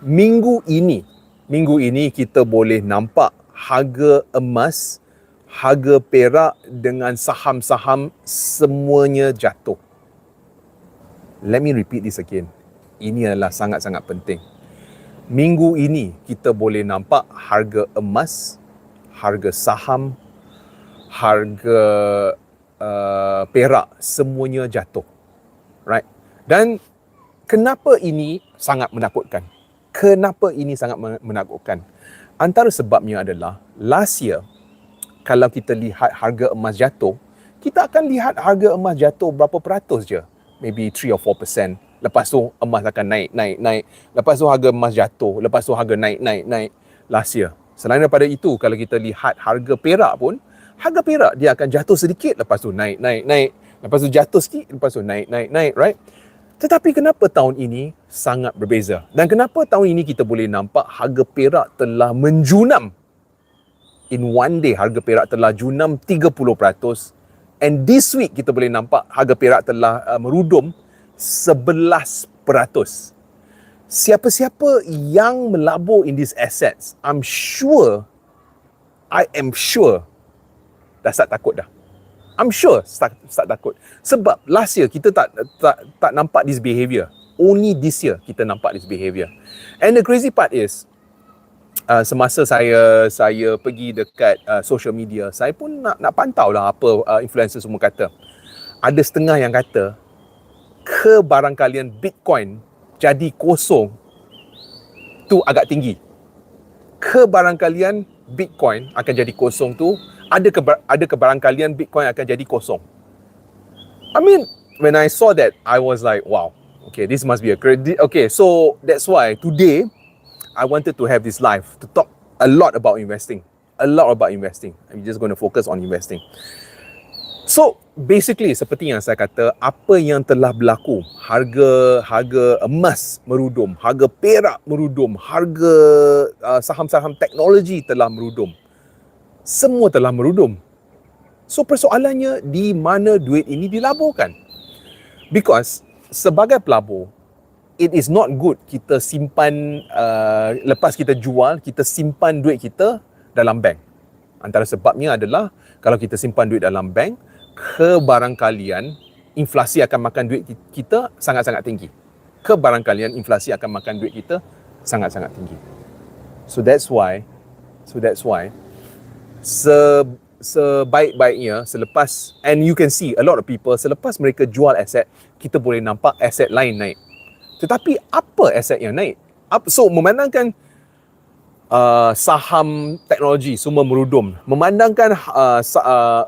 Minggu ini kita boleh nampak harga emas, harga perak dengan saham-saham semuanya jatuh. Let me repeat this again. Ini adalah sangat-sangat penting. Minggu ini kita boleh nampak harga emas, harga saham, harga perak semuanya jatuh. Right? Dan kenapa ini sangat menakutkan? Antara sebabnya adalah last year, kalau kita lihat harga emas jatuh, kita akan lihat harga emas jatuh berapa peratus je. Maybe 3 or 4%. Lepas tu emas akan naik. Lepas tu harga emas jatuh. Lepas tu harga naik last year. Selain daripada itu, kalau kita lihat harga perak pun, harga perak dia akan jatuh sedikit, lepas tu naik. Lepas tu jatuh sikit, lepas tu naik, right? Tetapi kenapa tahun ini sangat berbeza? Dan kenapa tahun ini kita boleh nampak harga perak telah menjunam? In one day, harga perak telah junam 30%. And this week, kita boleh nampak harga perak telah merudum 11%. Siapa-siapa yang melabur in these assets, I am sure, dah start takut dah. I'm sure start takut. Sebab last year kita tak nampak this behavior. Only this year kita nampak this behavior. And the crazy part is, semasa saya pergi dekat social media, saya pun nak pantau lah apa influencer semua kata. Ada setengah yang kata kebarangkalian Bitcoin jadi kosong tu agak tinggi. Kebarangkalian Bitcoin akan jadi kosong tu, ada kebarangkalian Bitcoin akan jadi kosong. I mean, when I saw that, I was like, wow, okay, this must be a credit. Okay, so that's why today I wanted to have this live to talk a lot about investing. I'm just going to focus on investing. So basically, seperti yang saya kata, apa yang telah berlaku, harga emas merudum, harga perak merudum, harga saham-saham teknologi telah merudum. Semua telah merudum. So persoalannya, di mana duit ini dilaburkan? Because sebagai pelabur, it is not good kita simpan, lepas kita jual, kita simpan duit kita dalam bank. Antara sebabnya adalah, kalau kita simpan duit dalam bank, kebarangkalian inflasi akan makan duit kita sangat-sangat tinggi. So that's why sebaik-baiknya selepas, and you can see a lot of people, selepas mereka jual aset, kita boleh nampak aset lain naik. Tetapi apa aset yang naik? So memandangkan saham teknologi semua merudum, memandangkan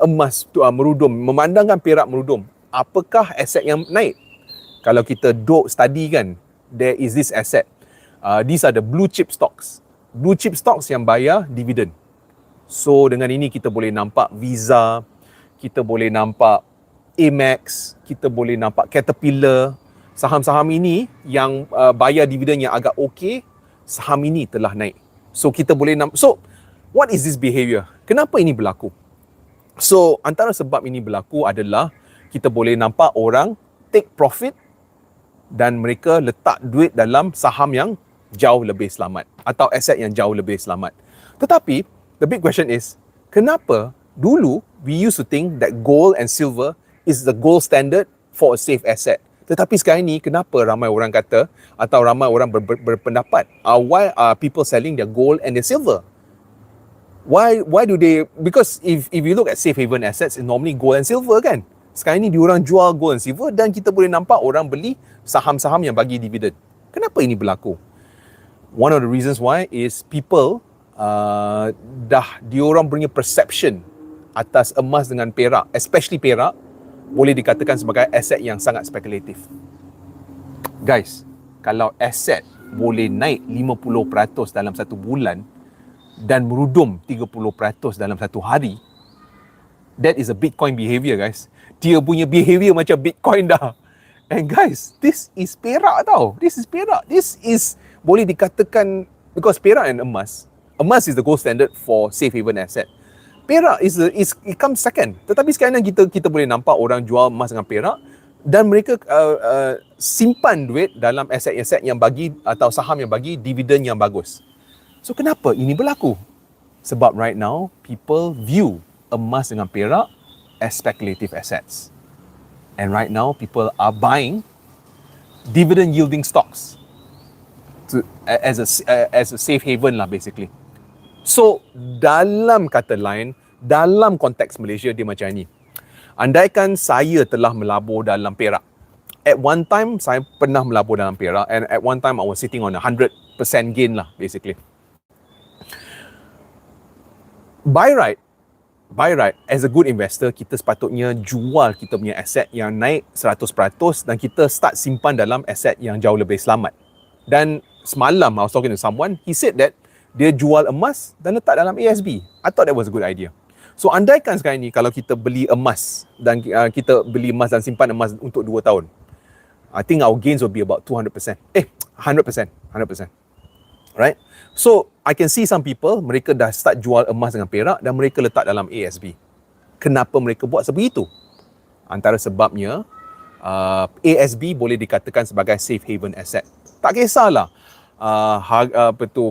emas merudum, memandangkan perak merudum, apakah aset yang naik? Kalau kita study kan, there is this asset. These are the blue chip stocks yang bayar dividen. So dengan ini kita boleh nampak Visa, kita boleh nampak Emas, kita boleh nampak Caterpillar. Saham-saham ini yang bayar dividen yang agak okey, saham ini telah naik. So kita boleh nampak. So what is this behavior? Kenapa ini berlaku? So antara sebab ini berlaku adalah kita boleh nampak orang take profit dan mereka letak duit dalam saham yang jauh lebih selamat atau aset yang jauh lebih selamat. Tetapi the big question is, kenapa dulu we used to think that gold and silver is the gold standard for a safe asset? Tetapi sekarang ni, kenapa ramai orang kata atau ramai orang berpendapat, why are people selling their gold and their silver? Why do they? Because if you look at safe haven assets, it's normally gold and silver kan. Sekarang ni diorang jual gold and silver dan kita boleh nampak orang beli saham-saham yang bagi dividen. Kenapa ini berlaku? One of the reasons why is people diorang punya perception atas emas dengan perak, especially perak, boleh dikatakan sebagai aset yang sangat spekulatif. Guys, kalau aset boleh naik 50% dalam satu bulan dan merudum 30% dalam satu hari, that is a Bitcoin behavior, guys. Dia punya behavior macam Bitcoin dah. And guys, this is perak tau. This is boleh dikatakan, because perak and emas is the gold standard for safe haven asset. Perak it comes second. Tetapi sekarang kita boleh nampak orang jual emas dengan perak dan mereka simpan duit dalam aset-aset yang bagi atau saham yang bagi dividen yang bagus. So kenapa ini berlaku? Sebab right now people view emas dengan perak as speculative assets. And right now people are buying dividend yielding stocks as a safe haven lah basically. So dalam kata lain, dalam konteks Malaysia dia macam ni. Andaikan saya telah melabur dalam perak. At one time saya pernah melabur dalam perak, and at one time I was sitting on 100% gain lah basically. By right, as a good investor, kita sepatutnya jual kita punya aset yang naik 100% dan kita start simpan dalam aset yang jauh lebih selamat. Dan semalam I was talking to someone, he said that dia jual emas dan letak dalam ASB. I thought that was a good idea. So andaikan sekarang ni kalau kita beli emas dan kita beli emas dan simpan emas untuk 2 tahun, I think our gains will be about 200%. 100%. Right? So I can see some people, mereka dah start jual emas dengan perak dan mereka letak dalam ASB. Kenapa mereka buat sebegitu? Antara sebabnya ASB boleh dikatakan sebagai safe haven asset. Tak kisahlah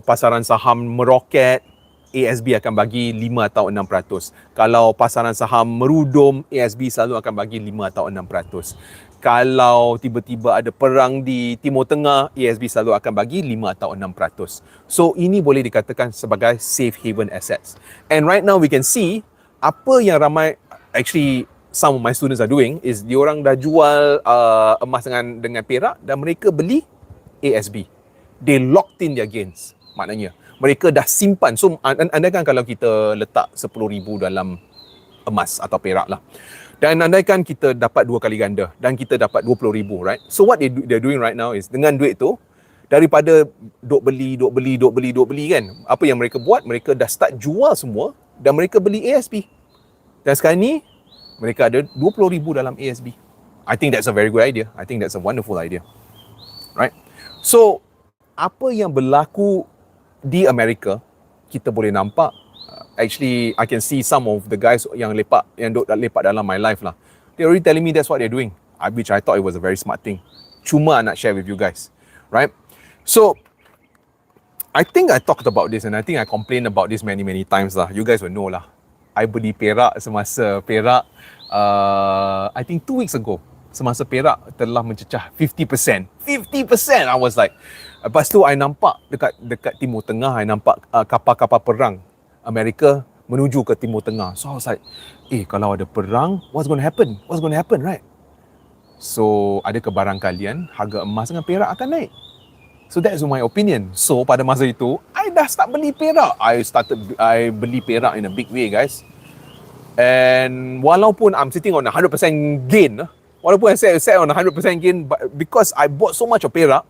pasaran saham meroket, ASB akan bagi 5 atau 6%. Kalau pasaran saham merudum, ASB selalu akan bagi 5 atau 6%. Kalau tiba-tiba ada perang di Timur Tengah, ASB selalu akan bagi 5 atau 6%. So ini boleh dikatakan sebagai safe haven assets. And right now we can see apa yang ramai, actually some of my students are doing is diorang dah jual emas dengan perak dan mereka beli ASB. They locked in their gains. Maknanya mereka dah simpan. So andaikan kalau kita letak 10,000 dalam emas atau perak lah, dan andaikan kita dapat 2 kali ganda dan kita dapat 20,000, right? So what they're doing right now is dengan duit tu, daripada duk beli kan, apa yang mereka buat, mereka dah start jual semua dan mereka beli ASB. Dan sekarang ni mereka ada 20,000 dalam ASB. I think that's a very good idea. I think that's a wonderful idea. Right? So apa yang berlaku di Amerika, kita boleh nampak, actually I can see some of the guys yang lepak dalam my life lah. They're already telling me that's what they're doing, which I thought it was a very smart thing. Cuma I nak share with you guys, right? So I think I talked about this and I think I complained about this many times lah. You guys will know lah. I beli perak semasa perak, I think 2 weeks ago, semasa perak telah mencecah 50%. 50%! I was like, lepas tu I nampak dekat Timur Tengah, I nampak kapal-kapal perang Amerika menuju ke Timur Tengah. So I was like, kalau ada perang, what's going to happen? What's going to happen, right? So ada kebarangkalian harga emas dengan perak akan naik. So that's my opinion. So pada masa itu, I dah start beli perak. I beli perak in a big way, guys. And walaupun I'm sitting on 100% gain, walaupun I set on 100% gain, but because I bought so much of perak,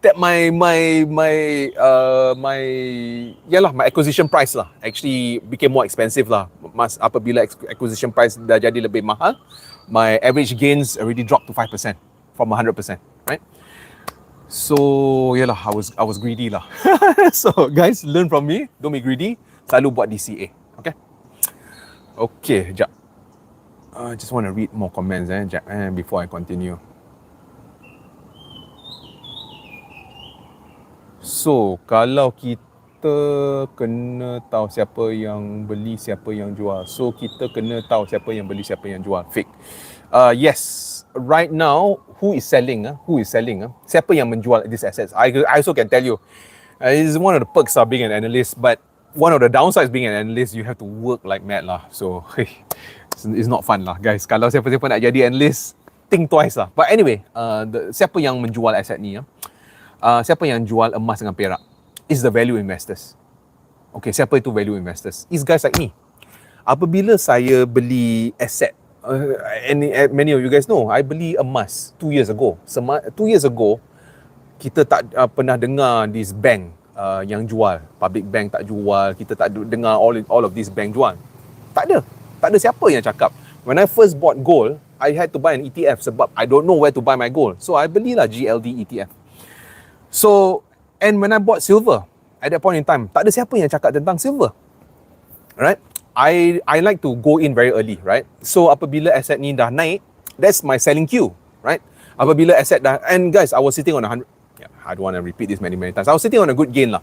that my acquisition price lah actually became more expensive lah. Apabila acquisition price dah jadi lebih mahal, my average gains already dropped to 5% from 100%, right? So I was greedy lah. So guys, learn from me, don't be greedy, selalu buat DCA, okay, jap. I just want to read more comments before I continue. So, kalau kita kena tahu siapa yang beli, siapa yang jual. So, kita kena tahu siapa yang beli, siapa yang jual. Fake. Yes. Right now, who is selling? Siapa yang menjual these assets? I also can tell you. It's one of the perks of being an analyst, but one of the downsides being an analyst, you have to work like mad lah. So, it's not fun lah, guys. Kalau siapa-siapa nak jadi analyst, think twice lah. But anyway, siapa yang menjual aset ni? Siapa yang jual emas dengan perak? Is the value investors. Okay, siapa itu value investors? It's guys like me. Apabila saya beli aset, and many of you guys know, I beli emas 2 years ago. 2 years ago, kita tak pernah dengar this bank yang jual. Public bank tak jual. Kita tak dengar all of this bank jual. Tak ada siapa yang cakap. When I first bought gold, I had to buy an ETF sebab I don't know where to buy my gold. So I belilah GLD ETF. So, and when I bought silver, at that point in time, tak ada siapa yang cakap tentang silver. Right? I like to go in very early, right? So, apabila aset ni dah naik, that's my selling queue. right? Apabila aset dah, and guys, I was sitting on 100, I don't want to repeat this many times. I was sitting on a good gain lah.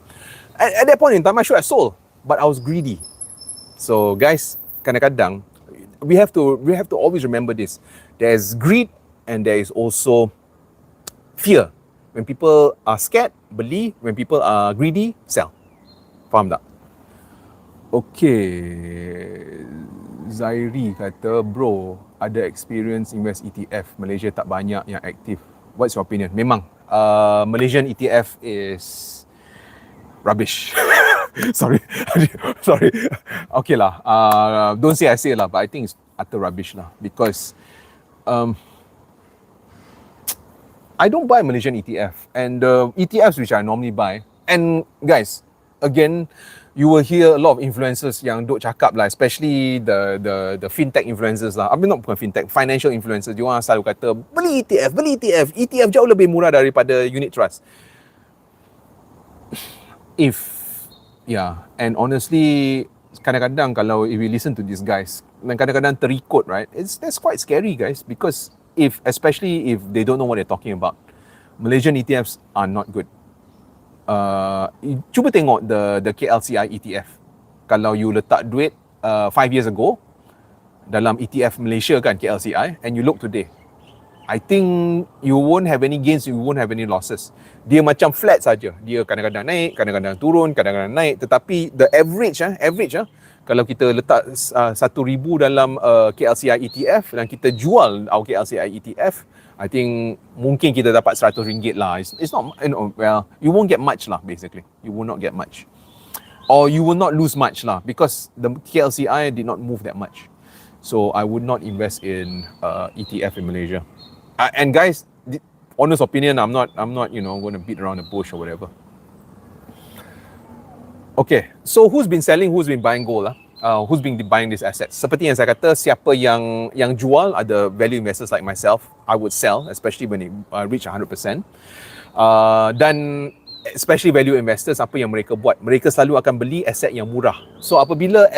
At that point in time, I should have sold, but I was greedy. So guys, kadang-kadang we have to always remember this. There's greed and there is also fear. When people are scared, beli. When people are greedy, sell. Faham tak? Okay, Zairi kata, bro, ada experience invest ETF. Malaysia tak banyak yang aktif. What's your opinion? Memang Malaysian ETF is rubbish. sorry. Okay lah. Don't say I say lah, but I think it's utter rubbish lah, because I don't buy Malaysian ETF, and the ETFs which I normally buy, and guys, again, you will hear a lot of influencers yang duk cakap lah, especially the fintech influencers lah. I mean, not bukan fintech, financial influencers. Dia orang selalu kata beli ETF. ETF jauh lebih murah daripada unit trust. And honestly, kadang-kadang kalau if we listen to these guys, dan kadang-kadang terikut, right? That's quite scary, guys, because especially if they don't know what they're talking about. Malaysian ETFs are not good. Cuba tengok the KLCI ETF. Kalau you letak duit 5 years ago dalam ETF Malaysia kan, KLCI, and you look today, I think you won't have any gains, you won't have any losses. Dia macam flat saja. Dia kadang-kadang naik, kadang-kadang turun, kadang-kadang naik. Tetapi the average, kalau kita letak 1,000 dalam KLCI ETF dan kita jual our KLCI ETF, I think mungkin kita dapat RM100 lah. It's not, well, you won't get much lah, basically. You will not get much. Or you will not lose much lah, because the KLCI did not move that much. So I would not invest in ETF in Malaysia. And guys, honest opinion, I'm not going to beat around the bush or whatever. Okay, so who's been selling, who's been buying gold lah? Who's been buying these assets? Seperti yang saya kata, siapa yang jual, ada value investors like myself, I would sell, especially when it reach 100%. Dan especially value investors, apa yang mereka buat? Mereka selalu akan beli aset yang murah. So apabila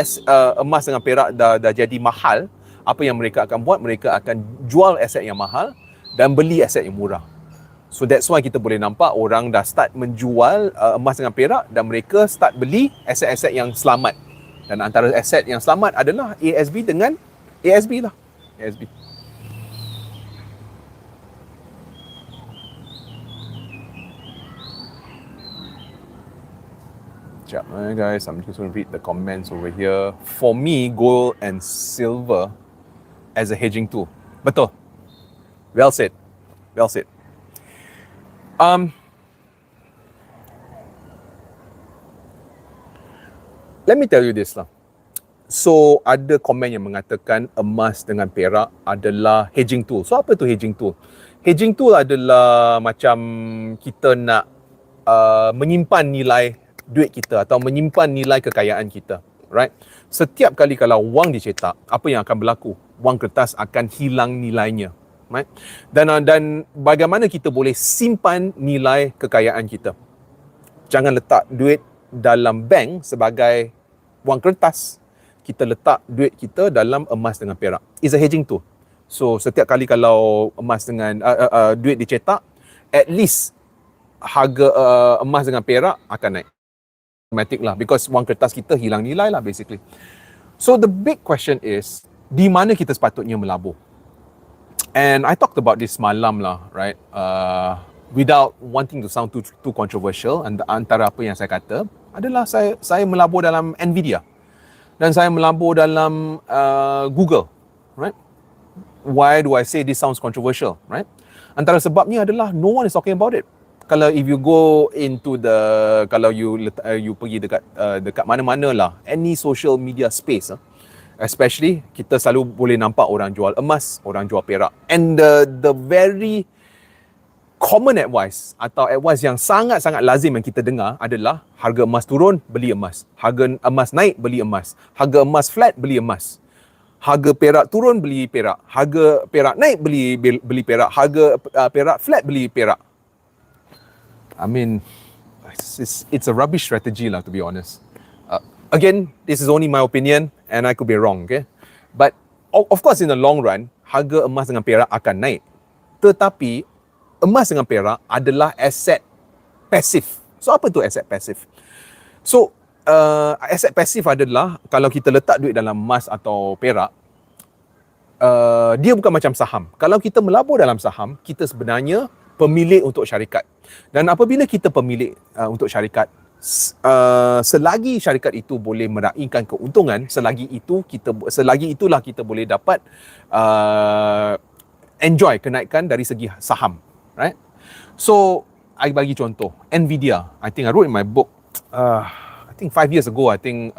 emas dengan perak dah jadi mahal, apa yang mereka akan buat? Mereka akan jual aset yang mahal dan beli aset yang murah. So that's why kita boleh nampak orang dah start menjual emas dengan perak dan mereka start beli aset-aset yang selamat. Dan antara aset yang selamat adalah ASB dengan ASB lah. ASB. Sekejap, guys. I'm just going to read the comments over here. For me, gold and silver as a hedging tool. Betul. Well said. Well said. Let me tell you this lah. So, ada komen yang mengatakan emas dengan perak adalah hedging tool. So, apa tu hedging tool? Hedging tool adalah macam kita nak menyimpan nilai duit kita atau menyimpan nilai kekayaan kita. Right? Setiap kali kalau wang dicetak, apa yang akan berlaku? Wang kertas akan hilang nilainya. Right? Dan bagaimana kita boleh simpan nilai kekayaan kita? Jangan letak duit dalam bank sebagai wang kertas. Kita letak duit kita dalam emas dengan perak. It's a hedging tool. So setiap kali kalau emas dengan duit dicetak, at least harga emas dengan perak akan naik. Automatic lah, because wang kertas kita hilang nilai lah basically. So the big question is, di mana kita sepatutnya melabur? And I talked about this malam lah, right? Without wanting to sound too controversial, antara apa yang saya kata adalah saya melabur dalam Nvidia dan saya melabur dalam Google, right? Why do I say this sounds controversial, right? Antara sebabnya adalah no one is talking about it. Kalau if you go into kalau you pergi dekat mana-mana lah, any social media space, especially kita selalu boleh nampak orang jual emas, orang jual perak, and the very common advice atau advice yang sangat-sangat lazim yang kita dengar adalah harga emas turun, beli emas. Harga emas naik, beli emas. Harga emas flat, beli emas. Harga perak turun, beli perak. Harga perak naik, beli perak. Harga perak flat, beli perak. I mean, it's a rubbish strategy lah, to be honest. Again, this is only my opinion and I could be wrong, okay? But of course in the long run, harga emas dengan perak akan naik. Tetapi emas dengan perak adalah aset pasif. So apa tu aset pasif? So aset pasif adalah kalau kita letak duit dalam emas atau perak, dia bukan macam saham. Kalau kita melabur dalam saham, kita sebenarnya pemilik untuk syarikat. Dan apabila kita pemilik untuk syarikat, selagi syarikat itu boleh meraihkan keuntungan, selagi itulah kita boleh dapat enjoy kenaikan dari segi saham, right? So I bagi contoh Nvidia. I think I wrote in my book I think 5 years ago, I think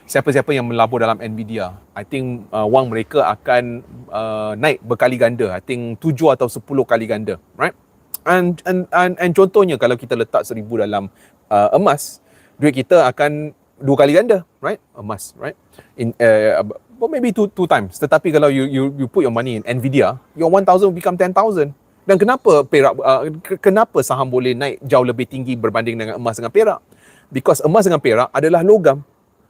siapa-siapa yang melabur dalam Nvidia, I think wang mereka akan naik berkali ganda. I think 7 atau 10 kali ganda, right? And contohnya kalau kita letak 1,000 dalam emas, duit kita akan 2 kali ganda, right? Emas, right? Well, maybe two times. Tetapi kalau you put your money in Nvidia, your 1,000 will become 10,000. Dan kenapa perak kenapa saham boleh naik jauh lebih tinggi berbanding dengan emas dengan perak? Because emas dengan perak adalah logam.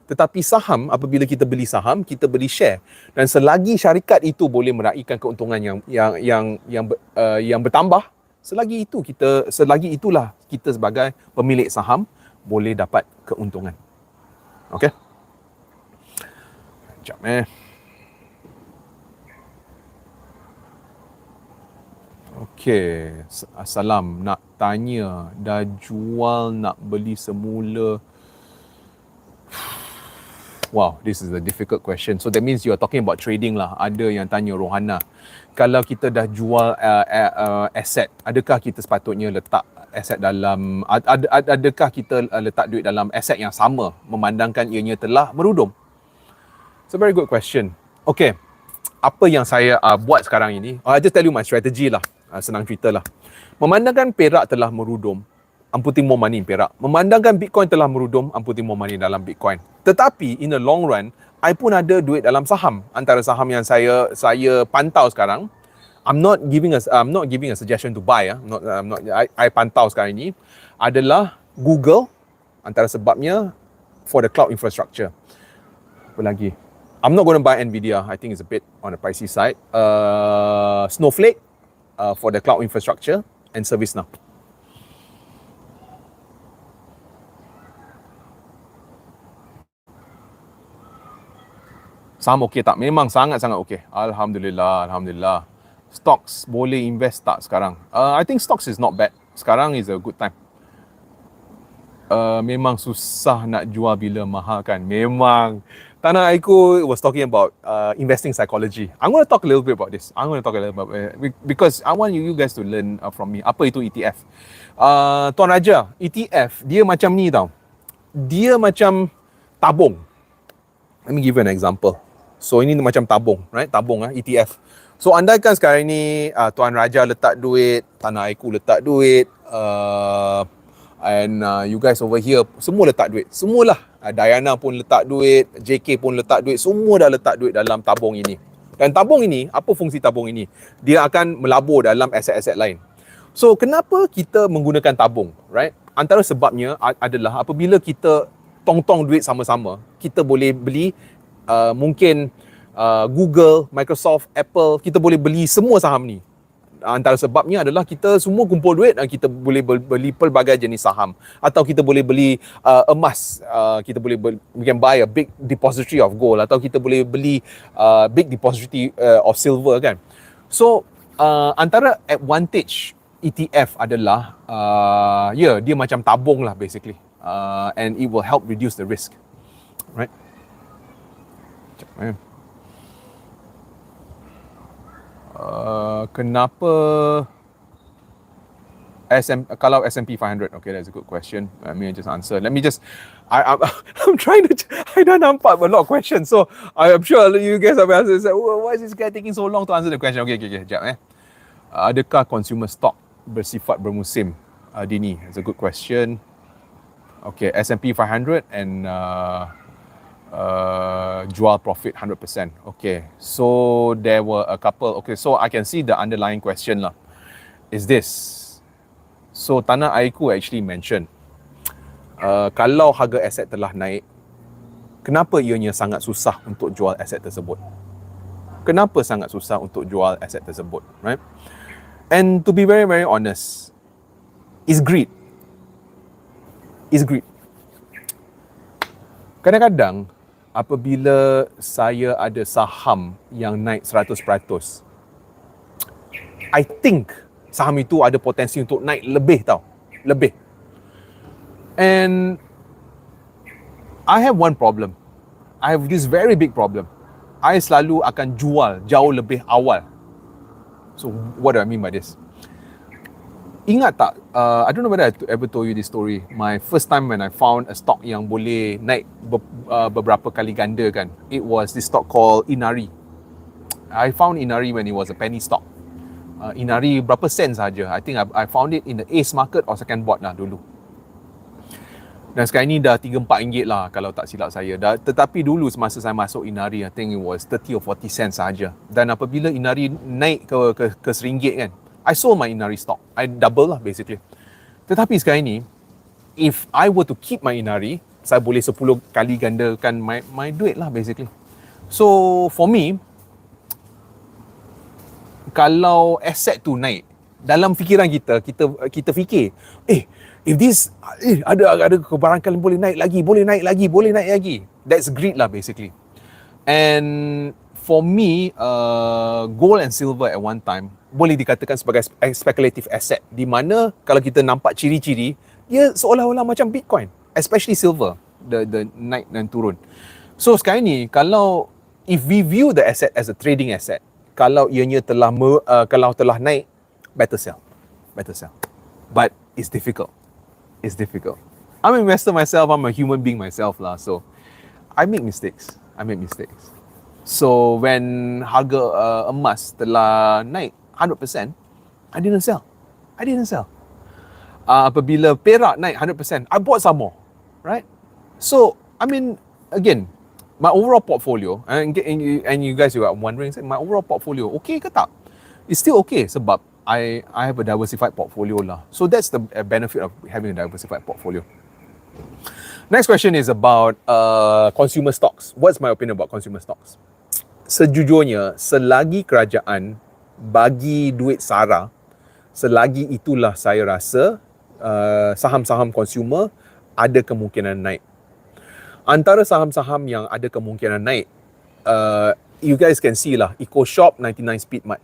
Tetapi saham, apabila kita beli saham, kita beli share. Dan selagi syarikat itu boleh meraihkan keuntungan yang bertambah, selagi itulah kita sebagai pemilik saham boleh dapat keuntungan. Okey? Sekejap Okey, Assalam, nak tanya, dah jual nak beli semula. Wow, this is a difficult question. So that means you are talking about trading lah. Ada yang tanya Rohana, kalau kita dah jual aset, adakah kita sepatutnya letak aset dalam, adakah kita letak duit dalam aset yang sama memandangkan ianya telah merudum? It's a very good question. Okay, apa yang saya buat sekarang ini, I just tell you my strategy lah. Senang cerita lah. Memandangkan perak telah merudum, I'm putting more money in perak. Memandangkan Bitcoin telah merudum, I'm putting more money dalam Bitcoin. Tetapi in the long run, I pun ada duit dalam saham. Antara saham yang saya pantau sekarang, I'm not giving a suggestion to buy. I pantau sekarang ini adalah Google, antara sebabnya for the cloud infrastructure. Apa lagi? I'm not going to buy Nvidia. I think it's a bit on the pricey side. Snowflake for the cloud infrastructure, and ServiceNow. Saham okey tak? Memang sangat-sangat okey. Alhamdulillah. Stocks boleh invest tak sekarang? I think stocks is not bad. Sekarang is a good time. Memang susah nak jual bila mahal kan? Memang. Tanah Aiku was talking about investing psychology. I'm going to talk a little bit about this. Because I want you guys to learn from me. Apa itu ETF? Tuan Raja, ETF, dia macam ni tau. Dia macam tabung. Let me give you an example. So ini macam tabung, right? Tabung ETF. So andaikan sekarang ni Tuan Raja letak duit, Tanah Aiku letak duit, and you guys over here semua letak duit. Semualah. Diana pun letak duit, JK pun letak duit, semua dah letak duit dalam tabung ini. Dan tabung ini, apa fungsi tabung ini? Dia akan melabur dalam aset-aset lain. So kenapa kita menggunakan tabung, right? Antara sebabnya adalah apabila kita tong-tong duit sama-sama, kita boleh beli mungkin Google, Microsoft, Apple, kita boleh beli semua saham ni. Antara sebabnya adalah kita semua kumpul duit dan kita boleh beli pelbagai jenis saham, atau kita boleh beli emas, kita boleh we can buy a big depository of gold, atau kita boleh beli big depository of silver kan. So antara advantage ETF adalah dia macam tabung lah basically, and it will help reduce the risk, right? Kenapa kalau S&P 500? Okay, that's a good question. Let me just answer. I'm trying to, I don't nampak a lot of questions, so I'm sure you guys have answered. Why is this guy taking so long to answer the question? Okay, sekejap. Adakah consumer stock bersifat bermusim? Dini, it's a good question. Okay, S&P 500 and Jual profit 100%. Okay, so there were a couple. Okay, so I can see the underlying question lah. Is this? So Tanah Airku actually mention, kalau harga aset telah naik, kenapa ianya sangat susah untuk jual aset tersebut? Kenapa sangat susah untuk jual aset tersebut, right? And to be very, very honest, is greed. Is greed. Kadang-kadang apabila saya ada saham yang naik 100%, I think saham itu ada potensi untuk naik lebih tau. Lebih. And I have one problem. I have this very big problem. I selalu akan jual jauh lebih awal. So what do I mean by this? Ingat tak, I don't know whether I ever told you this story. My first time when I found a stock yang boleh naik beberapa kali ganda kan, it was this stock called Inari. I found Inari when it was a penny stock. Inari berapa sen saja. I think I found it in the Ace market or second board lah dulu. Dan sekarang ni dah 3-4 ringgit lah kalau tak silap saya. Tetapi dulu semasa saya masuk Inari, I think it was 30 or 40 sen saja. Dan apabila Inari naik ke RM1 kan, I sold my Inari stock. I double lah basically. Tetapi sekarang ni, if I were to keep my Inari, saya boleh 10 kali gandakan my duit lah basically. So for me, kalau aset tu naik, dalam fikiran kita fikir, if this ada kebarangkalian boleh naik lagi. That's greed lah basically. And for me, gold and silver at one time boleh dikatakan sebagai speculative asset, di mana kalau kita nampak ciri-ciri, dia seolah-olah macam Bitcoin, especially silver, the naik dan turun. So sekarang ni, kalau if we view the asset as a trading asset, kalau ianya kalau telah naik, better sell. But it's difficult. I'm an investor myself, I'm a human being myself lah, so I make mistakes. So when harga emas telah naik 100%, I didn't sell. Apabila Perak naik 100%, I bought some more, right? So I mean, again, my overall portfolio, and you guys are wondering, my overall portfolio okay ke tak? It's still okay sebab I have a diversified portfolio lah. So that's the benefit of having a diversified portfolio. Next question is about consumer stocks. What's my opinion about consumer stocks? Sejujurnya, selagi kerajaan bagi duit sara, selagi itulah saya rasa saham-saham consumer ada kemungkinan naik. Antara saham-saham yang ada kemungkinan naik, you guys can see lah, EcoShop, 99 Speed Mart.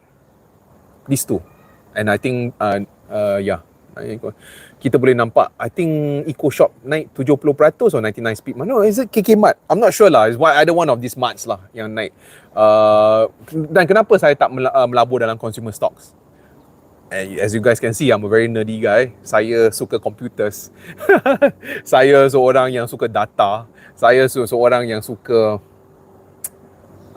These two. And I think, kita boleh nampak, I think EcoShop naik 70% or 99 Speed Mart. No, is it KK Mart? I'm not sure lah. It's either one of these marts lah yang naik. Dan kenapa saya tak melabur dalam consumer stocks? As you guys can see, I'm a very nerdy guy. Saya suka computers. Saya seorang yang suka data. Saya seorang yang suka...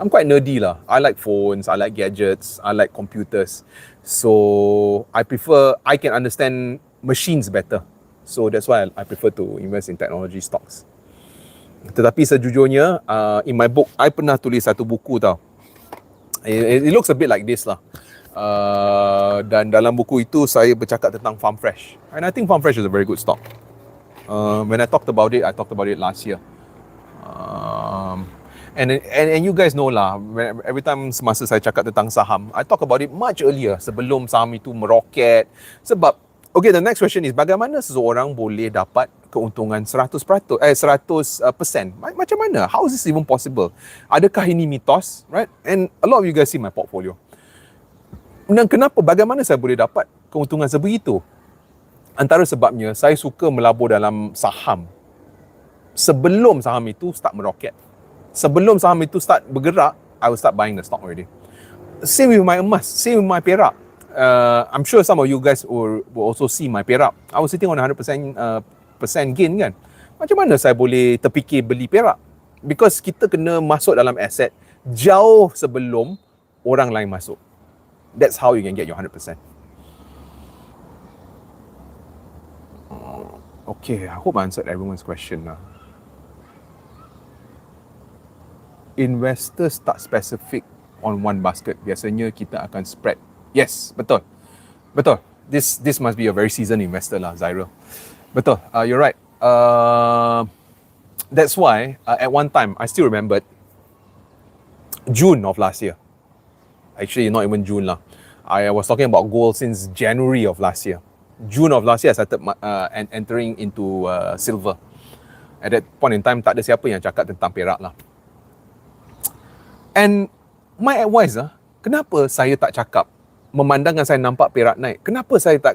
I'm quite nerdy lah. I like phones, I like gadgets, I like computers. So I can understand machines better. So that's why I prefer to invest in technology stocks. Tetapi sejujurnya, in my book, I pernah tulis satu buku tau. It looks a bit like this lah. Dan dalam buku itu saya bercakap tentang Farm Fresh. And I think Farm Fresh is a very good stock. When I talked about it last year. And you guys know lah, every time semasa saya cakap tentang saham, I talk about it much earlier, sebelum saham itu meroket. Sebab, okay, the next question is, bagaimana seseorang boleh dapat keuntungan 100%? Macam mana? How is this even possible? Adakah ini mitos? Right? And a lot of you guys see my portfolio. Dan bagaimana saya boleh dapat keuntungan sebegitu? Antara sebabnya, saya suka melabur dalam saham sebelum saham itu start meroket. Sebelum saham itu start bergerak, I will start buying the stock already. Same with my emas, same with my Perak. I'm sure some of you guys will also see my Perak. I was sitting on 100% gain kan. Macam mana saya boleh terfikir beli Perak? Because kita kena masuk dalam aset jauh sebelum orang lain masuk. That's how you can get your 100%. Okay, I hope I answered everyone's question lah. Investors tak specific on one basket. Biasanya kita akan spread. Yes, betul. This must be a very seasoned investor lah, Zaira. Betul, you're right. That's why at one time, I still remembered June of last year. Actually, not even June lah. I was talking about gold since January of last year. June of last year, I started entering into silver. At that point in time, tak ada siapa yang cakap tentang perak lah. And my advice kenapa saya tak cakap memandangkan saya nampak perak naik? Kenapa saya tak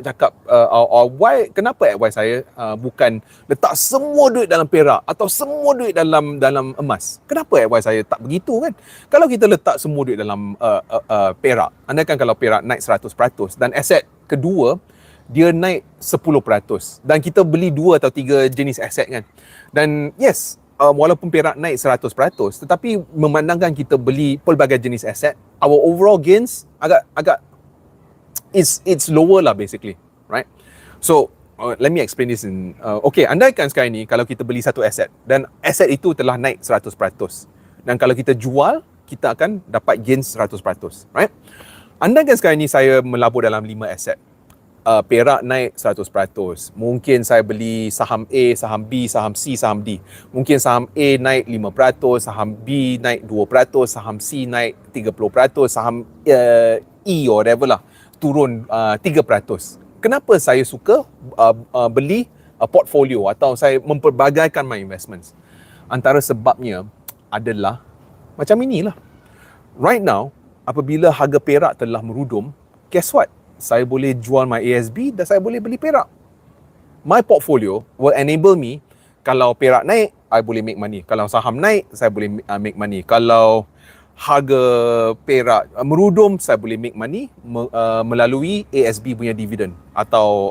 cakap or why, kenapa advice saya bukan letak semua duit dalam perak atau semua duit dalam emas? Kenapa advice saya tak begitu kan? Kalau kita letak semua duit dalam perak, andaikan kalau perak naik 100% dan aset kedua dia naik 10% dan kita beli 2 atau 3 jenis aset kan. Dan yes, walaupun perak naik 100%, tetapi memandangkan kita beli pelbagai jenis aset, our overall gains agak it's lower lah basically, right? So let me explain this in okay, andaikan sekarang ni kalau kita beli satu aset dan aset itu telah naik 100%, dan kalau kita jual, kita akan dapat gains 100%, right? Andaikan sekarang ni saya melabur dalam 5 aset. Perak naik 100%. Mungkin saya beli saham A, saham B, saham C, saham D. Mungkin saham A naik 5%, saham B naik 2%, saham C naik 30%, saham E or whatever lah turun 3%. Kenapa saya suka beli portfolio atau saya memperbagaikan my investments? Antara sebabnya adalah macam inilah. Right now, apabila harga perak telah merudum, guess what? Saya boleh jual my ASB dan saya boleh beli perak. My portfolio will enable me, kalau perak naik, I boleh make money. Kalau saham naik, saya boleh make money. Kalau harga perak merudum, saya boleh make money melalui ASB punya dividend atau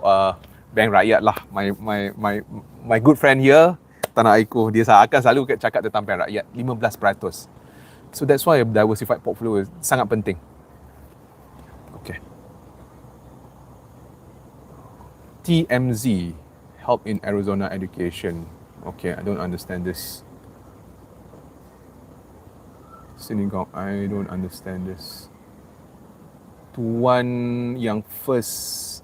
bank rakyat lah. My good friend here, Tanah Aiko, dia akan selalu cakap tentang bank rakyat, 15%. So that's why a diversified portfolio is sangat penting. Okay. TMZ, help in Arizona education. Okay, I don't understand this. Synagogue, I don't understand this. Tuan yang first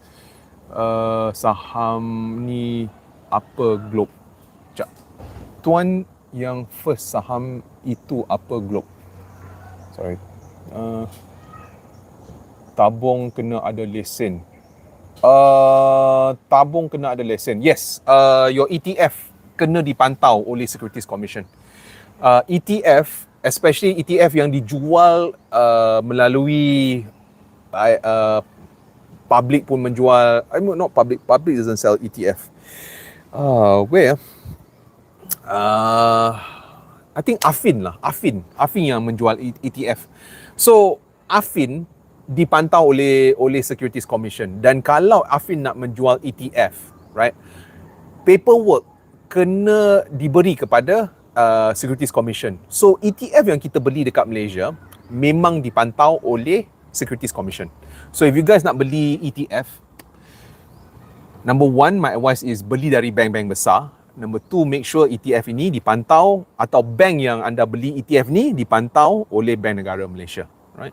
saham ni apa globe? Sekejap. Tuan yang first saham itu apa globe? Sorry. Tabung kena ada lesen. Tabung kena ada lesen. Yes, your ETF kena dipantau oleh Securities Commission. ETF, especially ETF yang dijual melalui public pun menjual. Not public doesn't sell ETF. Where? I think Afin lah. Afin yang menjual ETF. So Afin dipantau oleh Securities Commission, dan kalau Afin nak menjual ETF, right, paperwork kena diberi kepada Securities Commission. So ETF yang kita beli dekat Malaysia memang dipantau oleh Securities Commission. So if you guys nak beli ETF, number one, my advice is beli dari bank-bank besar. Number two, make sure ETF ini dipantau, atau bank yang anda beli ETF ni dipantau oleh Bank Negara Malaysia, right?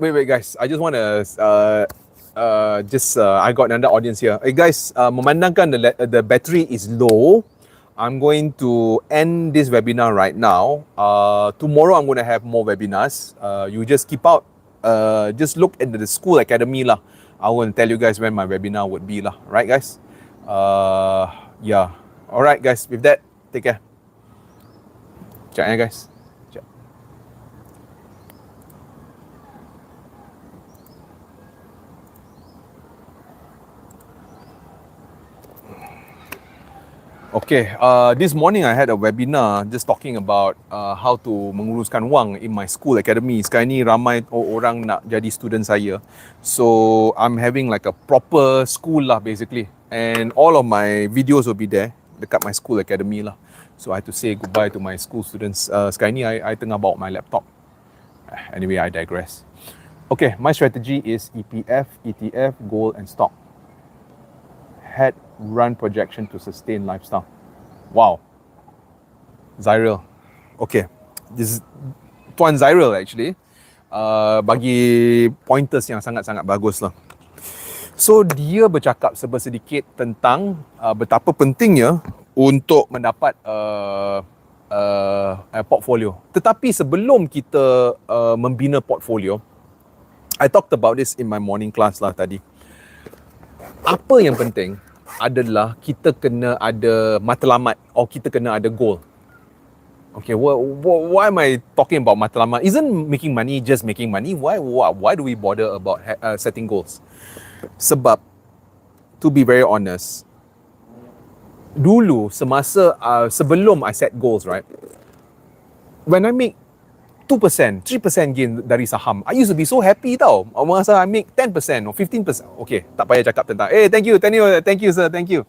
Wait guys, I just want to I got another audience here. Hey guys, memandangkan the battery is low, I'm going to end this webinar right now. Tomorrow I'm going to have more webinars. You just keep out. Just look at the school academy lah. I will tell you guys when my webinar would be lah. Right guys? Yeah. Alright guys, with that, take care. Sekejap ya guys. Okay, this morning I had a webinar just talking about how to menguruskan wang in my school academy. Sekarang ni ramai orang nak jadi student saya. So, I'm having like a proper school lah basically. And all of my videos will be there dekat my school academy lah. So, I have to say goodbye to my school students. Sekarang ni I tengah bawa my laptop. Anyway, I digress. Okay, my strategy is EPF, ETF, gold and stock. Head run projection to sustain lifestyle. Wow. Zyril. Okay. This is Tuan Zyril actually bagi pointers yang sangat-sangat bagus lah. So dia bercakap sedikit tentang betapa pentingnya untuk mendapat portfolio. Tetapi sebelum kita membina portfolio, I talked about this in my morning class lah tadi. Apa yang penting adalah kita kena ada matlamat atau kita kena ada goal. Okay, why am I talking about matlamat? Isn't making money just making money? Why do we bother about setting goals? Sebab, to be very honest, dulu semasa sebelum I set goals, right, when I make 2%, 3% gain dari saham, I used to be so happy tau. Masa I make 10% or 15%, okay, tak payah cakap tentang thank you sir, thank you.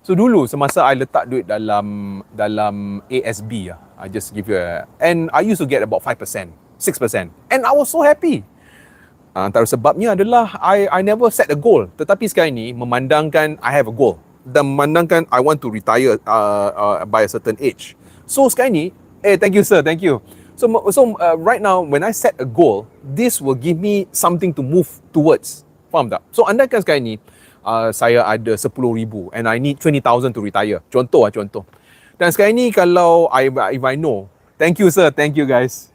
So dulu semasa I letak duit dalam ASB lah, I just give you and I used to get about 5%, 6%, and I was so happy. Antara sebabnya adalah I never set a goal. Tetapi sekarang ni memandangkan I have a goal dan memandangkan I want to retire by a certain age. So sekarang ni, thank you sir, thank you. So right now when I set a goal, this will give me something to move towards. Faham tak? So andaikan sekarang ni saya ada 10,000 and I need 20,000 to retire. Contoh. Dan sekarang ni kalau if I know, thank you sir, thank you guys.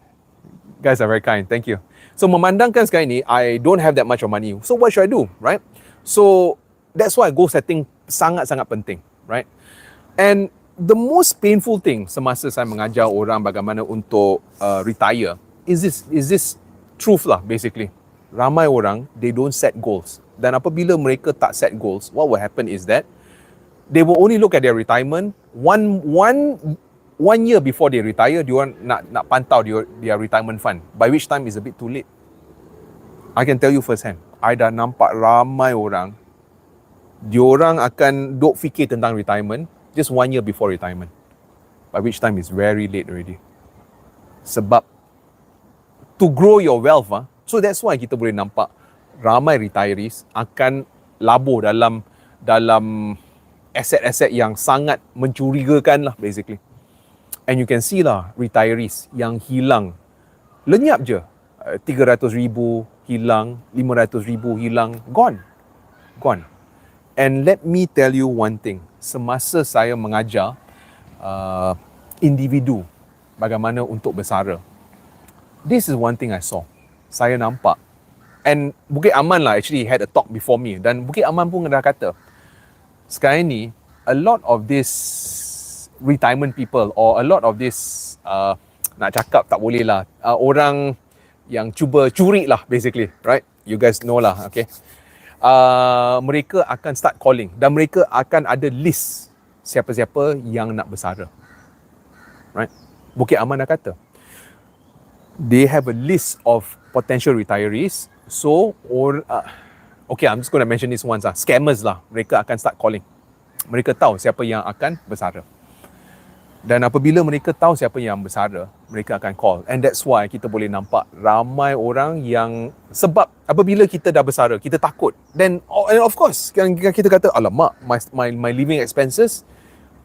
Guys are very kind, thank you. So memandangkan sekarang ni I don't have that much of money. So what should I do, right? So that's why goal setting sangat-sangat penting, right? And the most painful thing semasa saya mengajar orang bagaimana untuk retire is this truth lah, basically. Ramai orang, they don't set goals. Dan apabila mereka tak set goals, what will happen is that they will only look at their retirement one year before they retire. Dia nak pantau their retirement fund, by which time is a bit too late. I can tell you first hand, I dah nampak ramai orang, diorang akan duk fikir tentang retirement just 1 year before retirement, by which time is very late already. Sebab to grow your wealth, so that's why kita boleh nampak ramai retirees akan labur dalam aset-aset yang sangat mencurigakan lah, basically. And you can see lah retirees yang hilang lenyap je, 300,000 hilang, 500,000 hilang, gone. And let me tell you one thing, semasa saya mengajar individu bagaimana untuk bersara, this is one thing I saw. Saya nampak, and Bukit Aman lah actually had a talk before me, dan Bukit Aman pun dah kata sekarang ni a lot of this retirement people or a lot of this nak cakap tak boleh lah, orang yang cuba curi lah, basically, right? You guys know lah, okay? Mereka akan start calling dan mereka akan ada list siapa-siapa yang nak bersara, right? Bukit Aman dah kata they have a list of potential retirees. So okay, I'm just going to mention this once lah. Scammers lah, mereka akan start calling. Mereka tahu siapa yang akan bersara. Dan apabila mereka tahu siapa yang bersara, mereka akan call. And that's why kita boleh nampak ramai orang yang, sebab apabila kita dah bersara, kita takut. Then and of course, kita kata, alamak, my living expenses,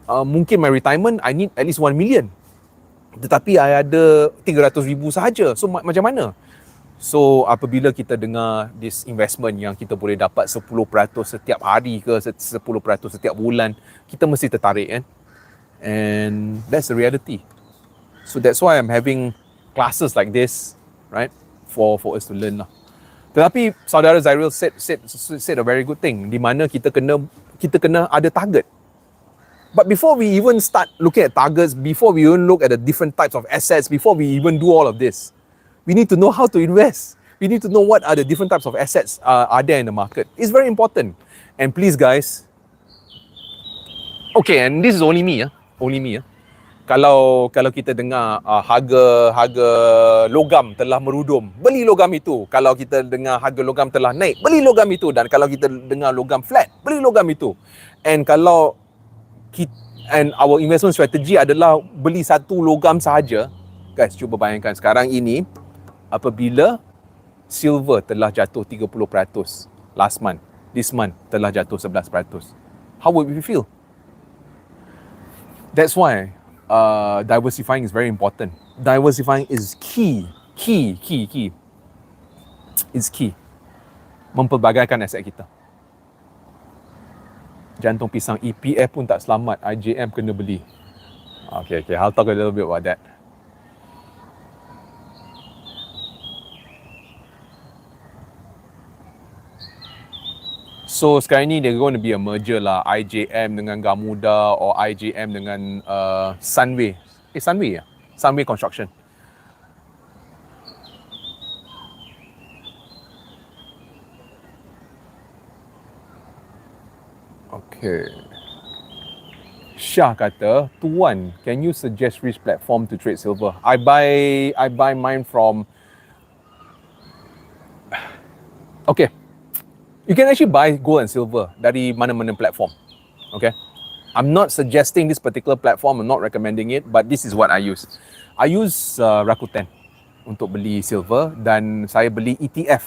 mungkin my retirement, I need at least 1 million. Tetapi I ada 300,000 sahaja. So macam mana? So apabila kita dengar this investment yang kita boleh dapat 10% setiap hari ke 10% setiap bulan, kita mesti tertarik, kan? And that's the reality. So that's why I'm having classes like this, right? For us to learn lah. Tetapi saudara Zairil said a very good thing, di mana kita kena ada target. But before we even start looking at targets, before we even look at the different types of assets, before we even do all of this, we need to know how to invest. We need to know what are the different types of assets are there in the market. It's very important. And please guys, okay, and this is only me. Kalau kita dengar harga logam telah merudum, beli logam itu. Kalau kita dengar harga logam telah naik, beli logam itu. Dan kalau kita dengar logam flat, beli logam itu. And kalau our investment strategy adalah beli satu logam sahaja, guys, cuba bayangkan sekarang ini apabila silver telah jatuh 30% last month, this month telah jatuh 11%, how would we feel? That's why diversifying is very important. Diversifying is key. It's key. Mempelbagaikan aset kita. Jantung pisang, EPF pun tak selamat, IJM kena beli. Okay, I'll talk a little bit about that. So sekarang ni they're going to be a merger lah, IJM dengan Gamuda or IJM dengan Sunway. Sunway ya? Sunway Construction. Okay. Syah kata, Tuan, can you suggest which platform to trade silver? I buy mine from. Okay. You can actually buy gold and silver dari mana-mana platform. Okay. I'm not suggesting this particular platform, I'm not recommending it, but this is what I use. I use Rakuten untuk beli silver dan saya beli ETF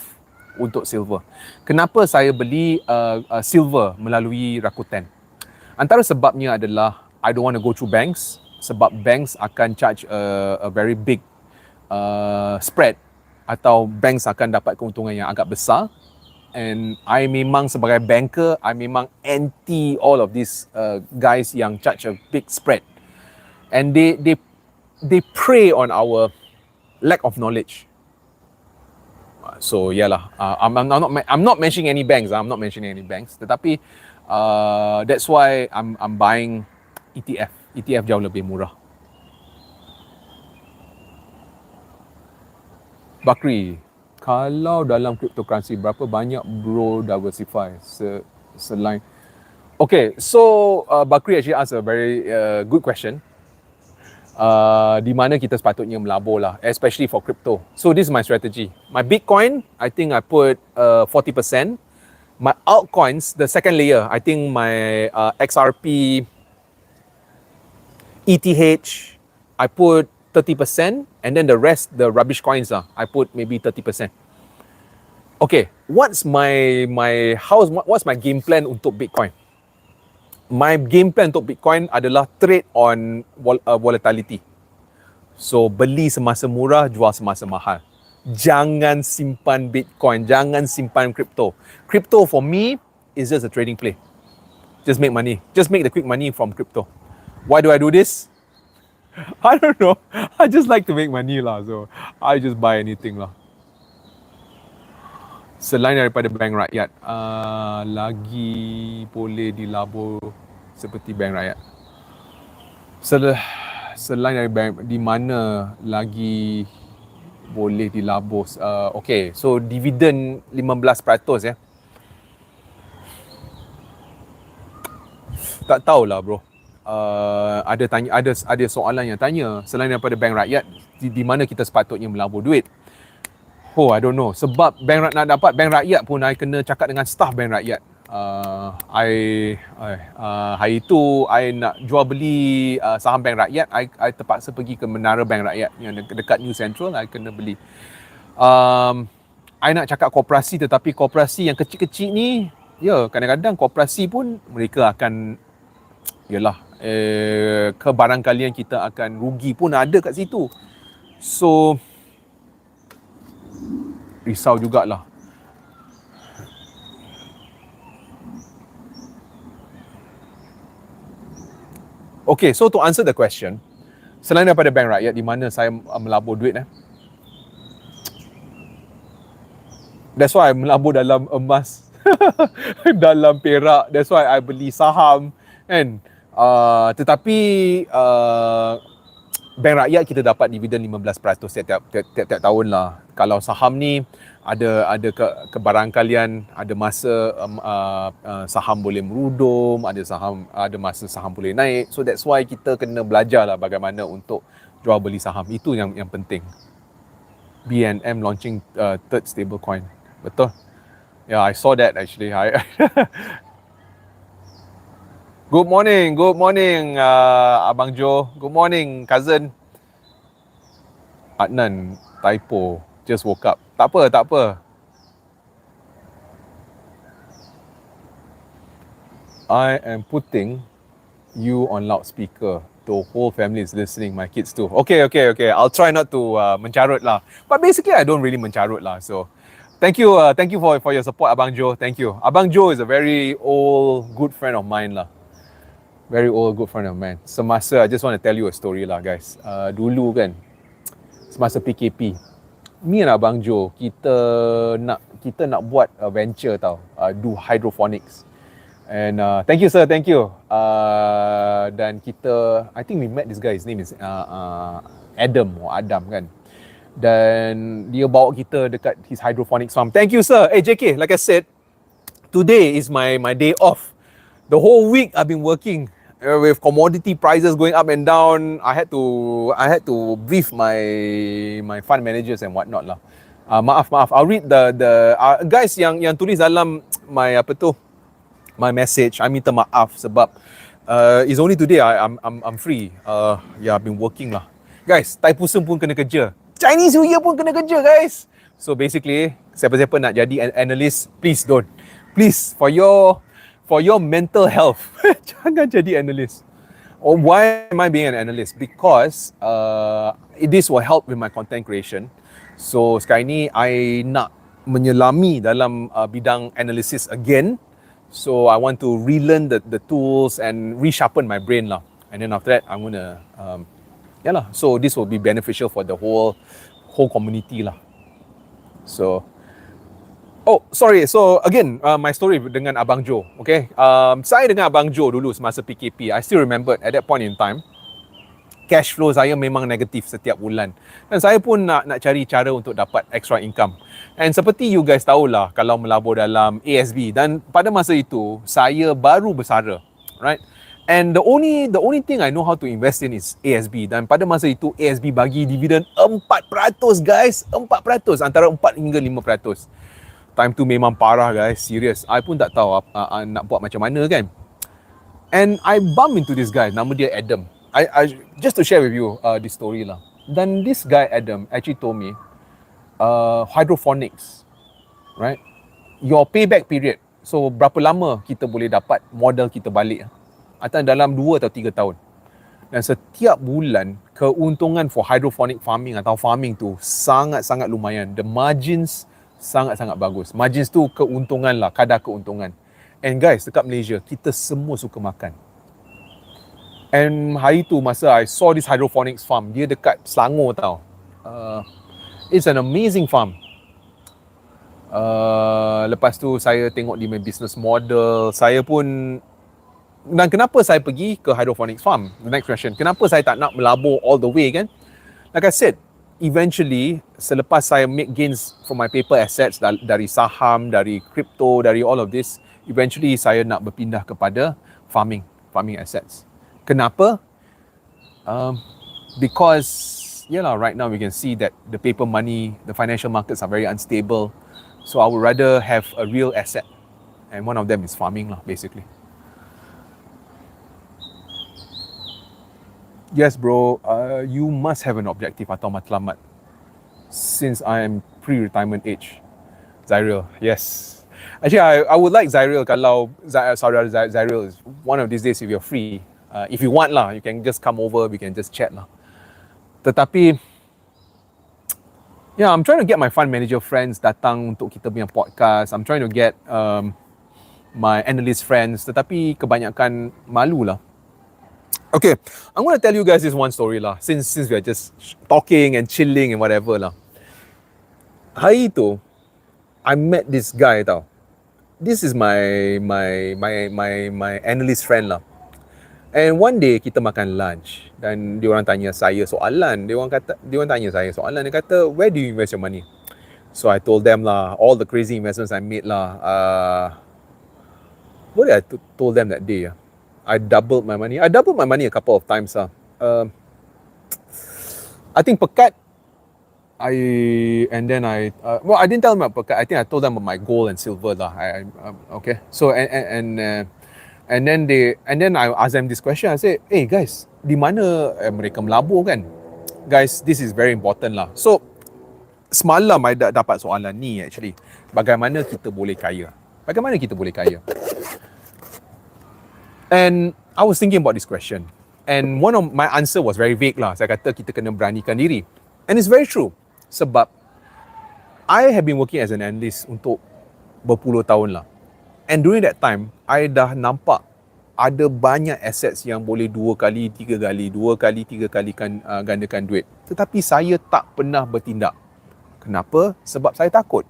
untuk silver. Kenapa saya beli silver melalui Rakuten? Antara sebabnya adalah I don't want to go through banks, sebab banks akan charge a very big spread atau banks akan dapat keuntungan yang agak besar. And I memang sebagai banker, I memang anti all of these guys yang charge a big spread. And they prey on our lack of knowledge. So yalah, I'm not mentioning any banks. I'm not mentioning any banks. Tetapi that's why I'm buying ETF. ETF jauh lebih murah. Bakri, kalau dalam cryptocurrency, berapa banyak bro diversify selain? Okay, so Bakri actually asked a very good question. Di mana kita sepatutnya melabur lah, especially for crypto. So this is my strategy. My Bitcoin, I think I put 40%. My altcoins, the second layer, I think my XRP, ETH, I put 30%, and then the rest, the rubbish coins I put maybe 30%. Okay, what's my game plan untuk Bitcoin? My game plan untuk Bitcoin adalah trade on volatility. So beli semasa murah, jual semasa mahal. Jangan simpan Bitcoin, jangan simpan crypto. Crypto for me is just a trading play. Just make money. Just make the quick money from crypto. Why do I do this? I don't know. I just like to make money lah. So I just buy anything lah. Selain daripada bank rakyat, lagi boleh dilabur seperti bank rakyat. Selain dari bank, di mana lagi boleh dilabur? Okay, so dividen 15% ya. Tak tahulah bro. Ada soalan yang tanya, selain daripada bank rakyat, di mana kita sepatutnya melabur duit? Oh, I don't know. Sebab nak dapat bank rakyat pun I kena cakap dengan staff bank rakyat. Hari itu I nak jual beli saham bank rakyat, I terpaksa pergi ke menara bank rakyat yang dekat New Central. I kena beli. I nak cakap koperasi, tetapi koperasi yang kecil-kecil ni, ya, kadang-kadang koperasi pun mereka akan, yalah, kebarangkalian kita akan rugi pun ada kat situ. So risau jugalah. Okay, so to answer the question, selain daripada bank rakyat, di mana saya melabur duit That's why I melabur dalam emas, dalam perak. That's why I beli saham, kan? Tetapi bank rakyat kita dapat dividen 15% tiap tahun lah. Kalau saham ni ada kebarangkalian, ada masa saham boleh merudum, ada masa saham boleh naik. So that's why kita kena belajar lah bagaimana untuk jual beli saham. Itu yang penting. BNM launching third stable coin. Betul? Yeah, I saw that actually. Good morning, Abang Jo. Good morning, cousin. Adnan, typo. Just woke up. Tak apa. I am putting you on loudspeaker. The whole family is listening. My kids too. Okay. I'll try not to mencarut lah. But basically, I don't really mencarut lah. So, Thank you for your support, Abang Joe. Thank you. Abang Joe is a very old good friend of mine lah. Very old good friend of mine. Semasa, I just want to tell you a story lah, guys. Dulu kan, semasa PKP, me and Abang Joe, kita nak buat a venture tau, do hydroponics. And thank you sir, thank you. Dan kita, I think we met this guy, his name is Adam kan. Dan dia bawa kita dekat his hydroponics farm. Thank you sir. Hey JK, like I said, today is my day off. The whole week I've been working with commodity prices going up and down. I had to brief my fund managers and whatnot lah. Maaf. I'll read the guys yang tulis dalam my message. I minta maaf sebab it's only today I'm free. I've been working lah. Guys, Taipusam pun kena kerja. Chinese New Year pun kena kerja, guys. So basically, siapa-siapa nak jadi analyst, please don't. Please, for your mental health, jangan jadi analyst. Or why am I being an analyst? Because this will help with my content creation. So sekarang ni I nak menyelami dalam bidang analysis again. So I want to relearn the tools and resharpen my brain lah. And then after that, I'm gonna so this will be beneficial for the whole community lah. So sorry. So again, my story dengan Abang Joe. Okay, saya dengan Abang Joe dulu semasa PKP. I still remember at that point in time, cash flow saya memang negatif setiap bulan. Dan saya pun nak cari cara untuk dapat extra income. And seperti you guys tahulah, kalau melabur dalam ASB, dan pada masa itu saya baru bersara, right? And the only thing I know how to invest in is ASB. Dan pada masa itu ASB bagi dividen 4%, guys. 4%, antara 4 hingga 5%. Time tu memang parah, guys. Serious. I pun tak tahu nak buat macam mana kan. And I bump into this guy, nama dia Adam. I just to share with you this story lah. Dan this guy Adam actually told me, hydroponics, right? Your payback period. So berapa lama kita boleh dapat modal kita balik? Atau dalam 2 atau 3 tahun. Dan setiap bulan keuntungan for hydroponic farming atau farming tu sangat-sangat lumayan. The margins sangat-sangat bagus. Margins tu keuntungan lah, kadar keuntungan. And guys, dekat Malaysia kita semua suka makan. And hari tu masa I saw this hydroponics farm, dia dekat Selangor tau. It's an amazing farm. Lepas tu saya tengok dia main business model. Saya pun, dan kenapa saya pergi ke hydroponics farm? The next question. Kenapa saya tak nak melabur all the way kan? Like I said, eventually selepas saya make gains from my paper assets dari saham, dari crypto, dari all of this, eventually saya nak berpindah kepada farming assets. Kenapa? Because right now we can see that the paper money, the financial markets are very unstable. So I would rather have a real asset, and one of them is farming lah, basically. Yes bro, you must have an objective atau matlamat since I am pre-retirement age. Zyril, yes. Actually, I would like Zyril kalau Zyril is one of these days if you're free. If you want lah, you can just come over, we can just chat lah. Tetapi, I'm trying to get my fund manager friends datang untuk kita punya podcast. I'm trying to get my analyst friends, tetapi kebanyakan malu lah. Okay, I'm going to tell you guys this one story lah. Since we are just talking and chilling and whatever lah. Hari tu, I met this guy tau. This is my analyst friend lah. And one day kita makan lunch dan dia orang tanya saya soalan. Dia orang tanya saya soalan. Dia kata, where do you invest your money? So I told them lah all the crazy investments I made lah. What did I told them that day? I doubled my money. I doubled my money a couple of times. I think Pekat. I didn't tell them about Pekat. I think I told them about my gold and silver lah. Okay. So and then I asked them this question. I said, hey guys, di mana mereka melabur kan? Guys, this is very important lah. So semalam I dapat soalan ni actually. Bagaimana kita boleh kaya? Bagaimana kita boleh kaya? And I was thinking about this question. And one of my answer was very vague lah. Saya kata kita kena beranikan diri. And it's very true. Sebab I have been working as an analyst untuk berpuluh tahun lah. And during that time, I dah nampak ada banyak assets yang boleh 2 kali, 3 kali, 2 kali, 3 kali gandakan duit. Tetapi saya tak pernah bertindak. Kenapa? Sebab saya takut.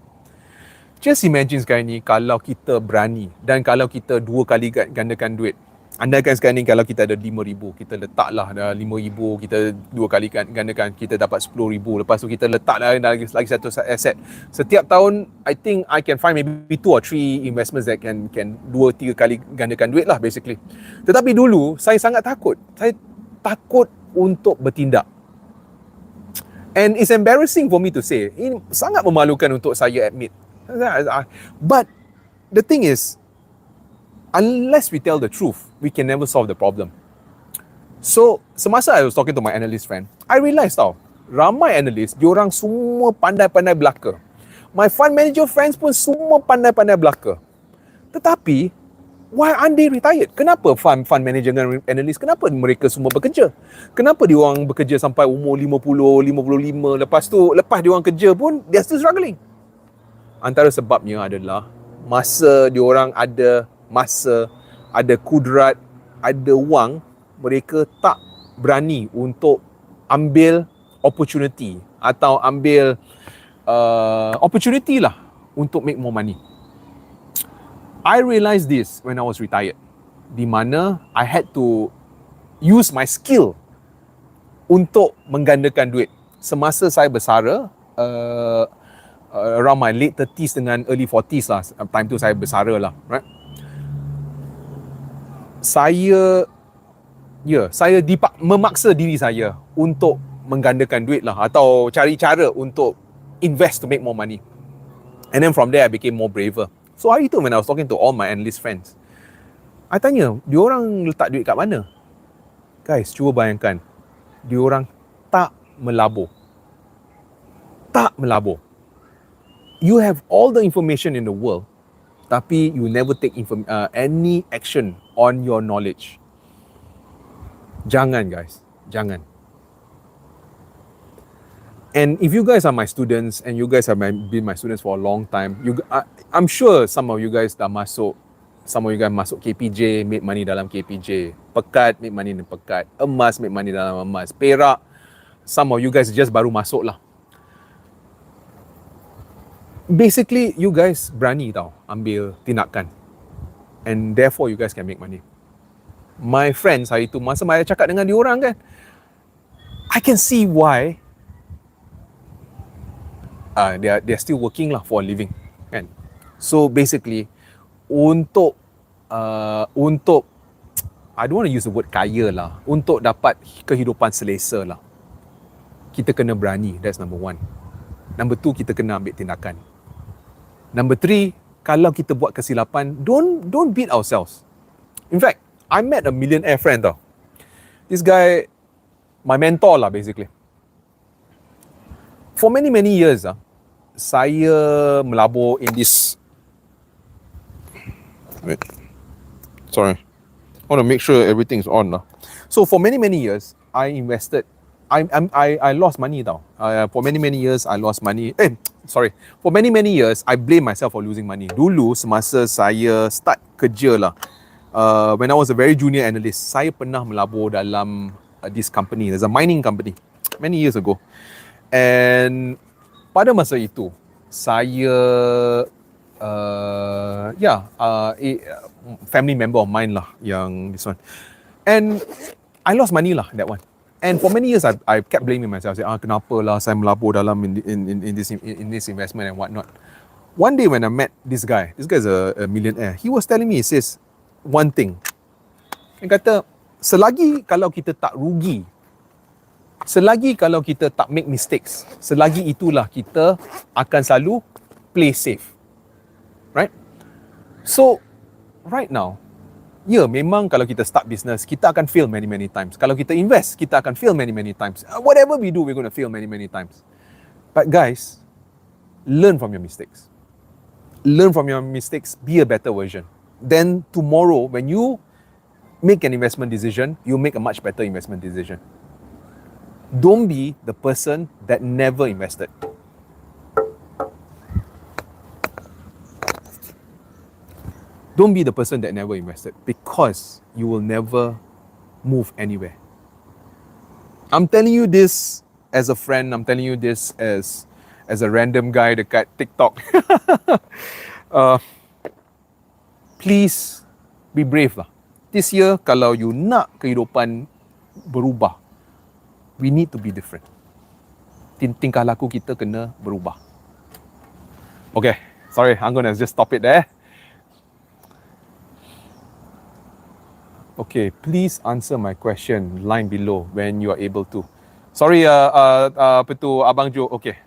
Just imagine sekarang ni kalau kita berani dan kalau kita 2 kali gandakan duit. Andaikan sekarang ni kalau kita ada 5,000, kita letaklah 5,000, kita 2 kali gandakan, kita dapat 10,000. Lepas tu kita letak lagi satu aset. Setiap tahun, I think I can find maybe 2 or 3 investments that can 2-3 kali gandakan duit lah basically. Tetapi dulu, saya sangat takut. Saya takut untuk bertindak. And it's embarrassing for me to say. Ini sangat memalukan untuk saya admit. But the thing is, unless we tell the truth, we can never solve the problem. So, semasa I was talking to my analyst friend, I realised ramai analyst, diorang semua pandai-pandai belaka. My fund manager friends pun semua pandai-pandai belaka. Tetapi, why aren't they retired? Kenapa fund manager dan analyst, kenapa mereka semua bekerja? Kenapa diorang bekerja sampai umur 50, 55, lepas diorang kerja pun, they're still struggling? Antara sebabnya adalah masa diorang ada masa, ada kudrat, ada wang, mereka tak berani untuk ambil opportunity atau ambil opportunity lah untuk make more money. I realised this when I was retired, di mana I had to use my skill untuk menggandakan duit. Semasa saya bersara, around my late 30s dengan early 40s lah, time tu saya bersara lah, right? Saya memaksa diri saya untuk menggandakan duit lah, atau cari cara untuk invest to make more money. And then from there I became more braver. So hari tu when I was talking to all my analyst friends, I tanya, diorang letak duit kat mana? Guys, cuba bayangkan, diorang tak melabur. Tak melabur. You have all the information in the world, tapi you never take any action on your knowledge. Jangan guys, jangan. And if you guys are my students and you guys have been my students for a long time, I'm sure some of you guys dah masuk, some of you guys masuk KPJ, make money dalam KPJ. Pekat, make money dalam Pekat. Emas, make money dalam Emas. Perak, some of you guys just baru masuk lah. Basically, you guys berani ambil tindakan. And therefore, you guys can make money. My friends hari tu, masa saya cakap dengan diorang kan, I can see why they're still working lah for a living, kan? So basically, untuk I don't want to use the word kaya lah, untuk dapat kehidupan selesa lah, kita kena berani. That's number 1. Number 2, kita kena ambil tindakan. Number 3, kalau kita buat kesilapan, don't beat ourselves. In fact, I met a millionaire friend This guy, my mentor lah basically. For many years saya melabur in this. Wait. Sorry. I want to make sure everything's on lah. So for many years, I invested. I lost money for many years, I lost money. For many years, I blame myself for losing money. Dulu, semasa saya start kerja lah, when I was a very junior analyst, saya pernah melabur dalam this company. There's a mining company, many years ago. And pada masa itu, saya, family member of mine lah, yang this one. And I lost money lah, that one. And for many years, I kept blaming myself. I say, kenapa lah saya melabur dalam in this investment and whatnot. One day when I met this guy's a millionaire. He was telling me, he says one thing. Dia kata, selagi kalau kita tak rugi, selagi kalau kita tak make mistakes, selagi itulah kita akan selalu play safe. Right? So, right now, memang kalau kita start business, kita akan fail many times. Kalau kita invest, kita akan fail many times. Whatever we do, we're going to fail many times. But guys, learn from your mistakes. Learn from your mistakes, be a better version. Then tomorrow, when you make an investment decision, you make a much better investment decision. Don't be the person that never invested. Don't be the person that never invested, because you will never move anywhere. I'm telling you this as a friend. I'm telling you this as a random guy dekat TikTok. Please be brave lah. This year, kalau you nak kehidupan berubah, we need to be different. Tingkah laku kita kena berubah. Okay, sorry, I'm gonna just stop it there. Okay, please answer my question line below when you are able to. Sorry, apa tu, Abang Jo. Okay,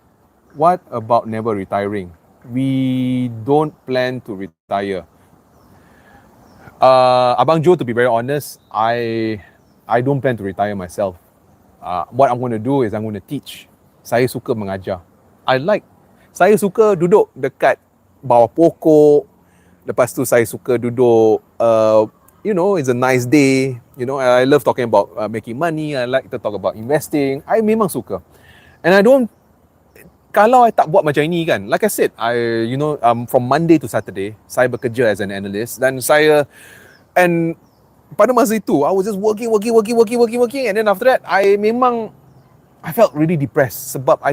what about never retiring? We don't plan to retire. Abang Jo, to be very honest, I don't plan to retire myself. What I'm going to do is I'm going to teach. Saya suka mengajar. Saya suka duduk dekat bawah pokok. Lepas tu saya suka duduk, you know, it's a nice day. You know, I love talking about making money. I like to talk about investing. I memang suka. And I don't, kalau I tak buat macam ini kan, like I said, from Monday to Saturday, saya bekerja as an analyst, dan and pada masa itu, I was just working, and then after that, I felt really depressed sebab I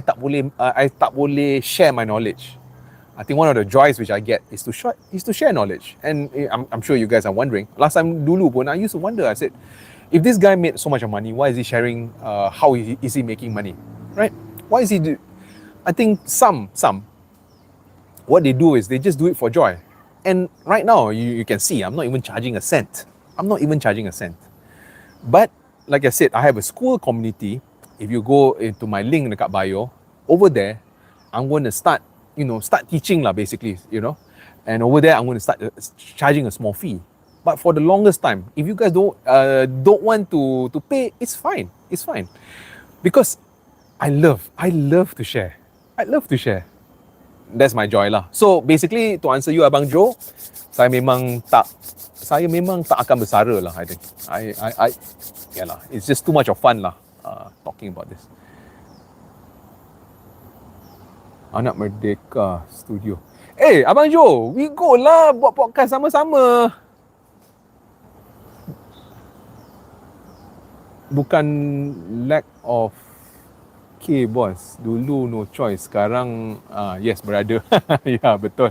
tak boleh share my knowledge. I think one of the joys which I get is to share knowledge. And I'm sure you guys are wondering. Last time dulu pun, I used to wonder. I said, if this guy made so much money, why is he sharing? How is he making money? Right? Why is he do? I think some, what they do is they just do it for joy. And right now, you can see, I'm not even charging a cent. But like I said, I have a school community. If you go into my link dekat bio, over there, I'm going to start teaching lah, basically, and over there I'm going to start charging a small fee. But for the longest time, if you guys don't want to pay, it's fine, because I love to share. That's my joy lah. So basically, to answer you, Abang Jo, saya memang tak akan bersara lah. I think yeah lah, it's just too much of fun lah, talking about this. Anak Merdeka Studio. Abang Jo, we go lah buat podcast sama-sama. Bukan lack of boss. Dulu no choice, sekarang yes, brother. Ya, betul.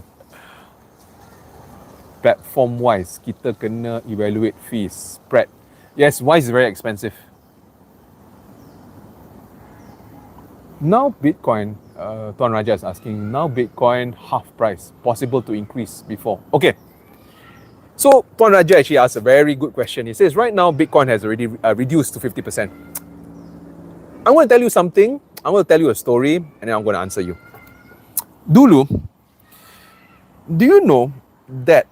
Platform wise, kita kena evaluate fees, spread. Yes, wise is very expensive. Now Bitcoin, Tuan Raja is asking, now Bitcoin half price, possible to increase before. Okay. So Tuan Raja actually asked a very good question. He says, right now Bitcoin has already reduced to 50%. I'm going to tell you something. I'm going to tell you a story, and then I'm going to answer you. Dulu, do you know that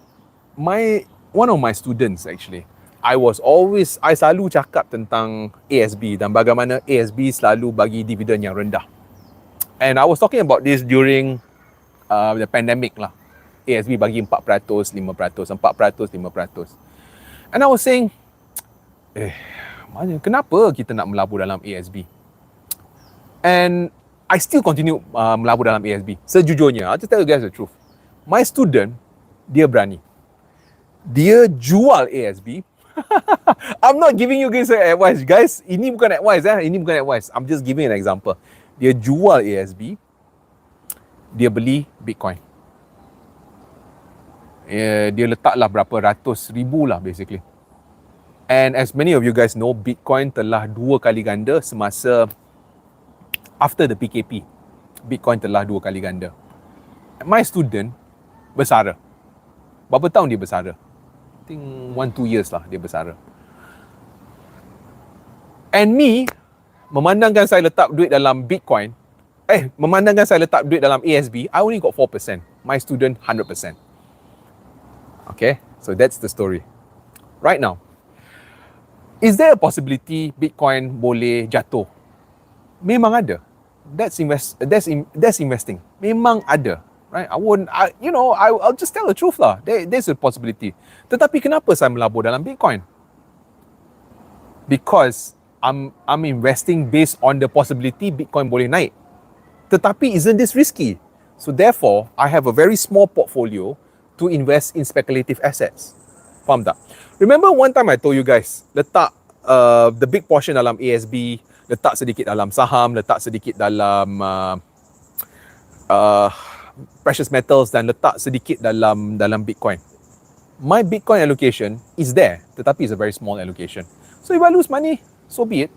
one of my students actually, I selalu cakap tentang ASB dan bagaimana ASB selalu bagi dividen yang rendah. And I was talking about this during the pandemic lah. ASB bagi 4%, 5%, 4%, 5%. And I was saying, kenapa kita nak melabur dalam ASB? And I still continue melabur dalam ASB. Sejujurnya, I'll just tell you guys the truth. My student, dia berani. Dia jual ASB. I'm not giving you guys advice, guys. Ini bukan advice. I'm just giving an example. Dia jual ASB, dia beli Bitcoin. Dia letaklah berapa ratus ribu lah, basically. And as many of you guys know, Bitcoin telah 2 kali ganda semasa after the PKP. Bitcoin telah 2 kali ganda. My student bersara. Berapa tahun dia bersara? I think 1-2 years lah dia bersara. And me, memandangkan saya letak duit dalam Bitcoin, memandangkan saya letak duit dalam ASB, I only got 4%. My student, 100%. Okay, so that's the story. Right now, is there a possibility Bitcoin boleh jatuh? Memang ada. That's investing. Memang ada. Right? I'll just tell the truth lah. There's a possibility. Tetapi kenapa saya melabur dalam Bitcoin? Because I'm investing based on the possibility Bitcoin boleh naik. Tetapi isn't this risky? So therefore, I have a very small portfolio to invest in speculative assets. Faham tak? Remember one time I told you guys, letak the big portion dalam ASB, letak sedikit dalam saham, letak sedikit dalam precious metals dan letak sedikit dalam Bitcoin. My Bitcoin allocation is there, tetapi it's a very small allocation. So if I lose money, so be it.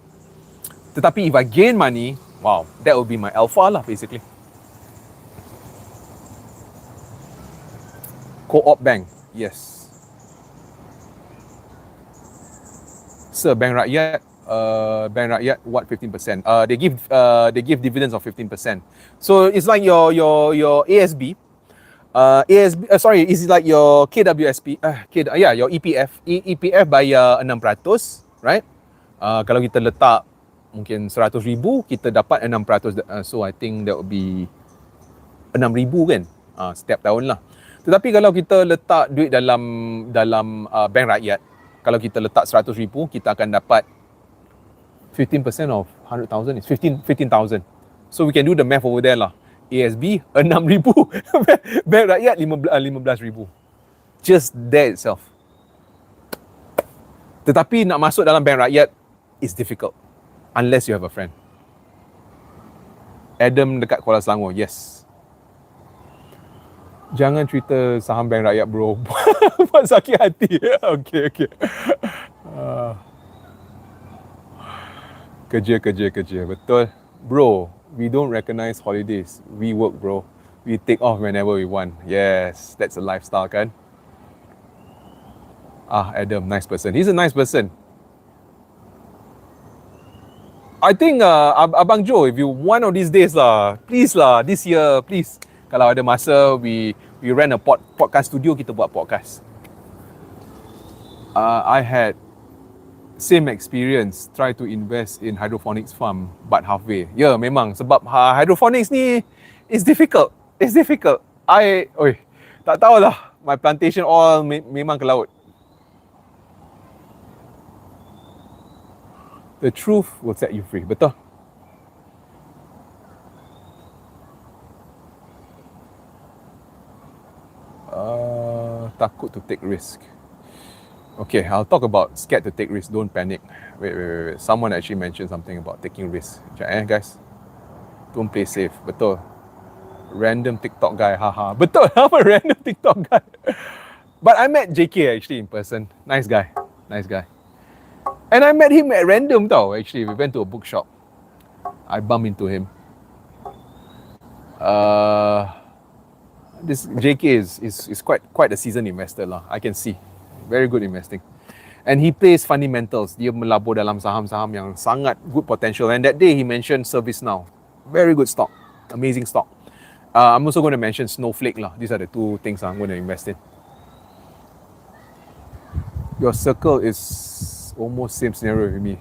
Tetapi if I gain money, wow, that will be my alpha lah basically. Co-op bank, yes. Sir, Bank Rakyat, what 15%? They give dividends of 15%. So it's like your ASB, it's like your KWSP, your EPF. EPF bayar 6%, right? Kalau kita letak mungkin 100,000, kita dapat 6%. So I think that would be 6,000 kan? Setiap tahun lah. Tetapi kalau kita letak duit dalam Bank Rakyat, kalau kita letak 100,000, kita akan dapat 15% of 100,000 is 15,000. So we can do the math over there lah. ASB 6,000, Bank Rakyat 15,000. Just that itself. Tetapi nak masuk dalam Bank Rakyat is difficult unless you have a friend. Adam dekat Kuala Selangor, yes. Jangan cerita saham Bank Rakyat bro. Buat sakit hati. Okay. Kerja. Betul. Bro, we don't recognize holidays. We work bro. We take off whenever we want. Yes, that's a lifestyle kan. Adam, nice person. He's a nice person. I think Abang Joe, if you one of these days lah, please lah, this year, please. Kalau ada masa, we rent a podcast studio, kita buat podcast. I had same experience, try to invest in hydroponics farm, but halfway. Ya, memang sebab hydroponics ni is difficult. It's difficult. Tak tahulah. My plantation all memang ke laut. The truth will set you free. Betul? Takut to take risk. Okay, I'll talk about scared to take risk. Don't panic. Wait. Someone actually mentioned something about taking risk. Guys. Don't play safe. Betul. Random TikTok guy. Haha. Betul. I'm a random TikTok guy. But I met JK actually in person. Nice guy. And I met him at random tau. Actually, we went to a bookshop. I bumped into him. This JK is quite a seasoned investor lah. I can see. Very good investing. And he plays fundamentals. Dia melabur dalam saham-saham yang sangat good potential. And that day he mentioned ServiceNow. Very good stock. Amazing stock. I'm also going to mention Snowflake lah. These are the two things I'm going to invest in. Your circle is almost same scenario with me.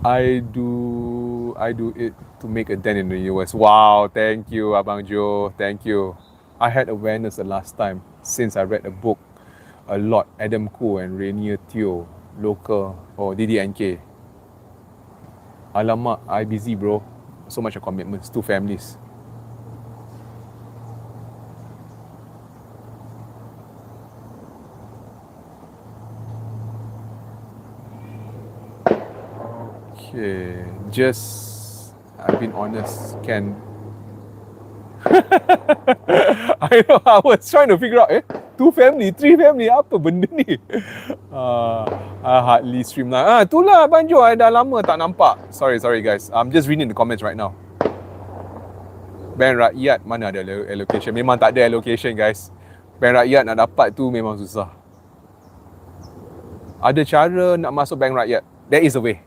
I do it to make a dent in the US. Wow, thank you, Abang Joe. Thank you. I had awareness the last time since I read a book a lot. Adam Khoo and Rainier Teo, local, DDNK. Alamak, I busy bro. So much of commitments, 2 families. Okay, just I've been honest, can I know, I was trying to figure out 2 family, 3 family, apa benda ni? Hardly stream lah. Itulah Abang Joe, dah lama tak nampak. Sorry guys, I'm just reading the comments right now. Bank Rakyat, mana ada allocation? Memang tak ada allocation guys. Bank Rakyat nak dapat tu memang susah. Ada cara nak masuk Bank Rakyat. There is a way.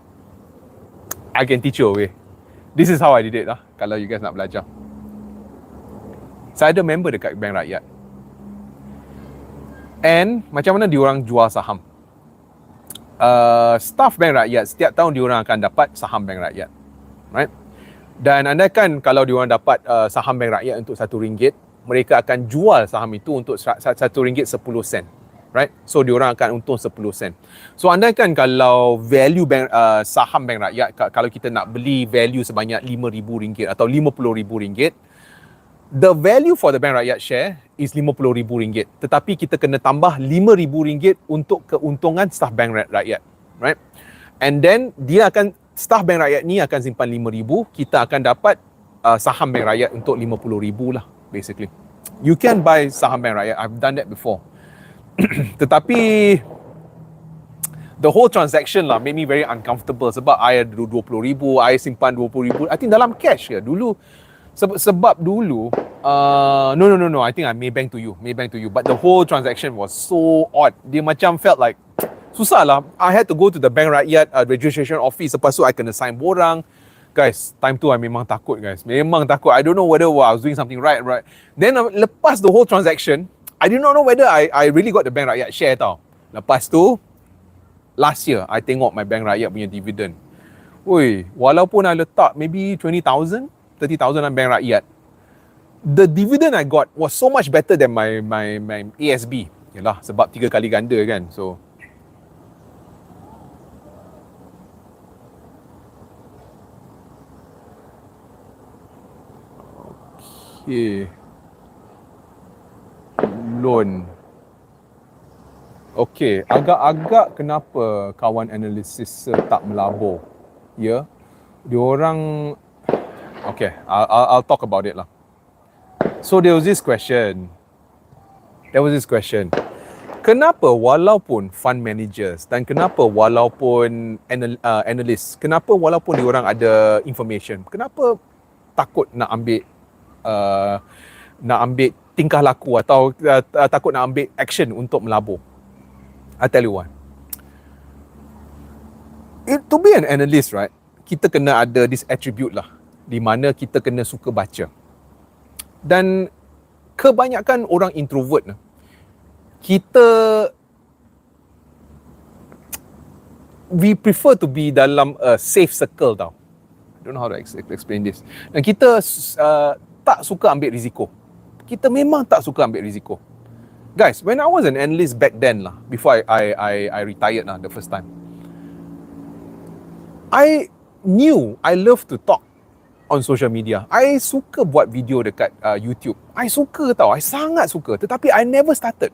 I can teach you a way. This is how I did it lah, kalau you guys nak belajar. Saya ada member dekat Bank Rakyat. And macam mana diorang jual saham? Staff Bank Rakyat, setiap tahun diorang akan dapat saham Bank Rakyat. Right? Dan andaikan kalau diorang dapat saham Bank Rakyat untuk RM1, mereka akan jual saham itu untuk RM1.10. Right? So diorang akan untung 10 sen. So andaikan kalau value saham Bank Rakyat, kalau kita nak beli value sebanyak RM5,000 atau RM50,000, The value for the Bank Rakyat share is RM50,000. Tetapi kita kena tambah RM5,000 untuk keuntungan staf Bank Rakyat. Right? And then staf Bank Rakyat ni akan simpan RM5,000, kita akan dapat saham Bank Rakyat untuk RM50,000 lah, basically. You can buy saham Bank Rakyat. I've done that before. Tetapi the whole transaction lah made me very uncomfortable sebab I ada RM20,000, I simpan RM20,000. I think dalam cash ke dulu. Sebab dulu no, I think I Maybank to you. But the whole transaction was so odd. Dia macam felt like susah lah. I had to go to the Bank Rakyat registration office. Lepas tu I kena sign borang. Guys, time tu I memang takut, guys. Memang takut. I don't know whether I was doing something right. Then lepas the whole transaction, I did not know whether I really got the Bank Rakyat share tau. Lepas tu, last year, I tengok my Bank Rakyat punya dividend. Oi, walaupun I letak maybe 20,000, 30,000 dalam Bank Rakyat, the dividend I got was so much better than my ASB. Yalah, sebab 3 kali ganda kan. So, okay. Loan. Okay, agak-agak kenapa kawan analisis tak melabur? Ya, diorang. Okay, I'll talk about it lah. So there was this question. Kenapa walaupun fund managers dan kenapa walaupun analyst, kenapa walaupun diorang ada information, kenapa takut nak ambil tingkah laku atau takut nak ambil action untuk melabur? I tell you what. To be an analyst, right, kita kena ada this attribute lah, di mana kita kena suka baca. Dan kebanyakan orang introvert, we prefer to be dalam a safe circle tau. I don't know how to explain this. Dan kita tak suka ambil risiko. Kita memang tak suka ambil risiko. Guys, when I was an analyst back then lah, before I retired lah the first time, I knew I love to talk on social media. I suka buat video dekat YouTube. I suka tau, I sangat suka. Tetapi I never started.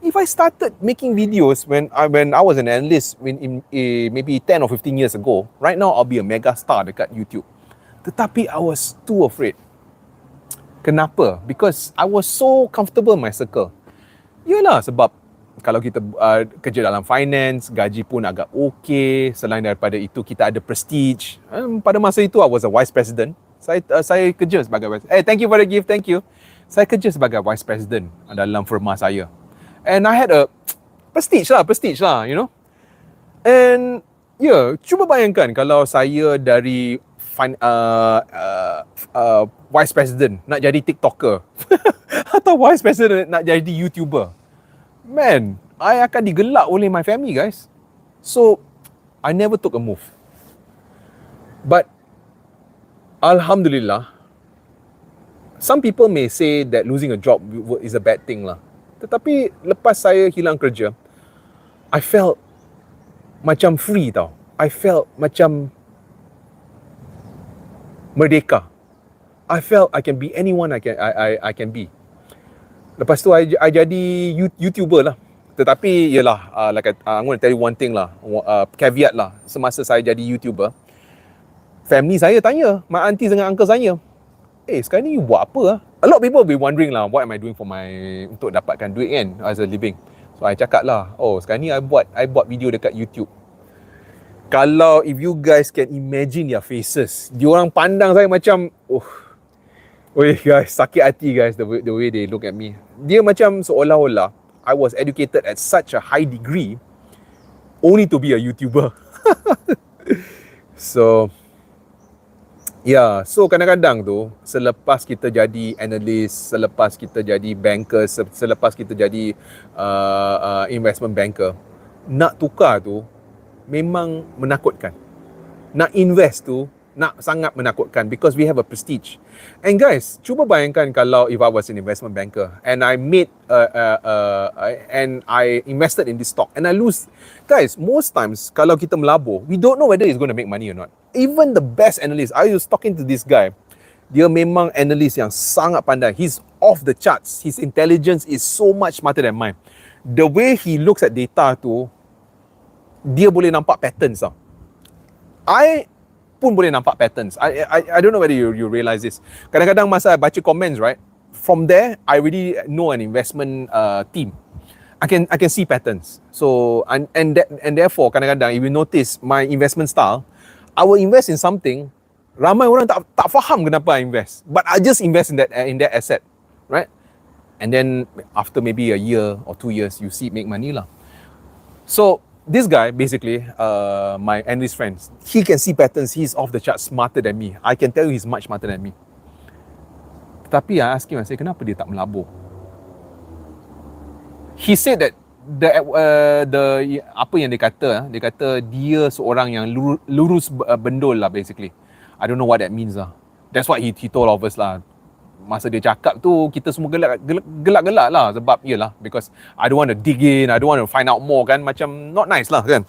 If I started making videos when I was an analyst maybe 10 or 15 years ago, right now I'll be a mega star dekat YouTube. Tetapi I was too afraid. Kenapa? Because I was so comfortable in my circle. Yalah, sebab kalau kita kerja dalam finance, gaji pun agak okay. Selain daripada itu, kita ada prestige. Pada masa itu, I was a vice president. Saya kerja sebagai vice. Thank you for the gift, thank you. Saya kerja sebagai vice president dalam firma saya. And I had a prestige lah, you know. And cuba bayangkan kalau saya dari vice president nak jadi TikToker atau vice president nak jadi YouTuber. Man, I akan digelak oleh my family, guys. So, I never took a move. But, Alhamdulillah, some people may say that losing a job is a bad thing lah. Tetapi, lepas saya hilang kerja, I felt macam free tau. I felt macam merdeka. I felt I can be anyone I can be. Lepas tu I jadi YouTuber lah. Tetapi yalah, like I'm going to tell you one thing lah, caveat lah. Semasa saya jadi YouTuber, family saya tanya, my auntie dengan uncle saya, sekarang ni you buat apa? A lot of people be wondering lah, what am I doing untuk dapatkan duit kan, as a living. So I cakap lah, sekarang ni I buat video dekat YouTube. Kalau if you guys can imagine their faces, diorang pandang saya macam, guys, sakit hati guys, the way they look at me. Dia macam seolah-olah I was educated at such a high degree only to be a YouTuber. So kadang-kadang tu, selepas kita jadi analyst, selepas kita jadi banker, selepas kita jadi investment banker, nak tukar tu memang menakutkan. Nak invest tu nak sangat menakutkan because we have a prestige. And guys, cuba bayangkan kalau if I was an investment banker and I made and I invested in this stock and I lose. Guys, most times kalau kita melabur, we don't know whether it's going to make money or not. Even the best analyst, I was talking to this guy. Dia memang analis yang sangat pandai. He's off the charts. His intelligence is so much smarter than mine. The way he looks at data tu, dia boleh nampak patterns tau. I pun boleh nampak patterns. I don't know whether you realize this. Kadang-kadang masa I baca comments, right? From there, I already know an investment team. I can see patterns. So and therefore kadang-kadang if you notice my investment style, I will invest in something. Ramai orang tak faham kenapa I invest, but I just invest in that asset, right? And then after maybe a year or 2 years, you see it make money lah. So this guy basically, my analyst friends, he can see patterns. He's off the chart smarter than me. I can tell you he's much smarter than me. Tapi I ask him, I say, kenapa dia tak melabur? He said that the apa yang dia kata dia seorang yang lurus bendul lah basically. I don't know what that means lah. That's what he told of us lah. Masa dia cakap tu, kita semua gelak-gelak lah sebab yelah, because I don't want to dig in, I don't want to find out more kan, macam not nice lah kan.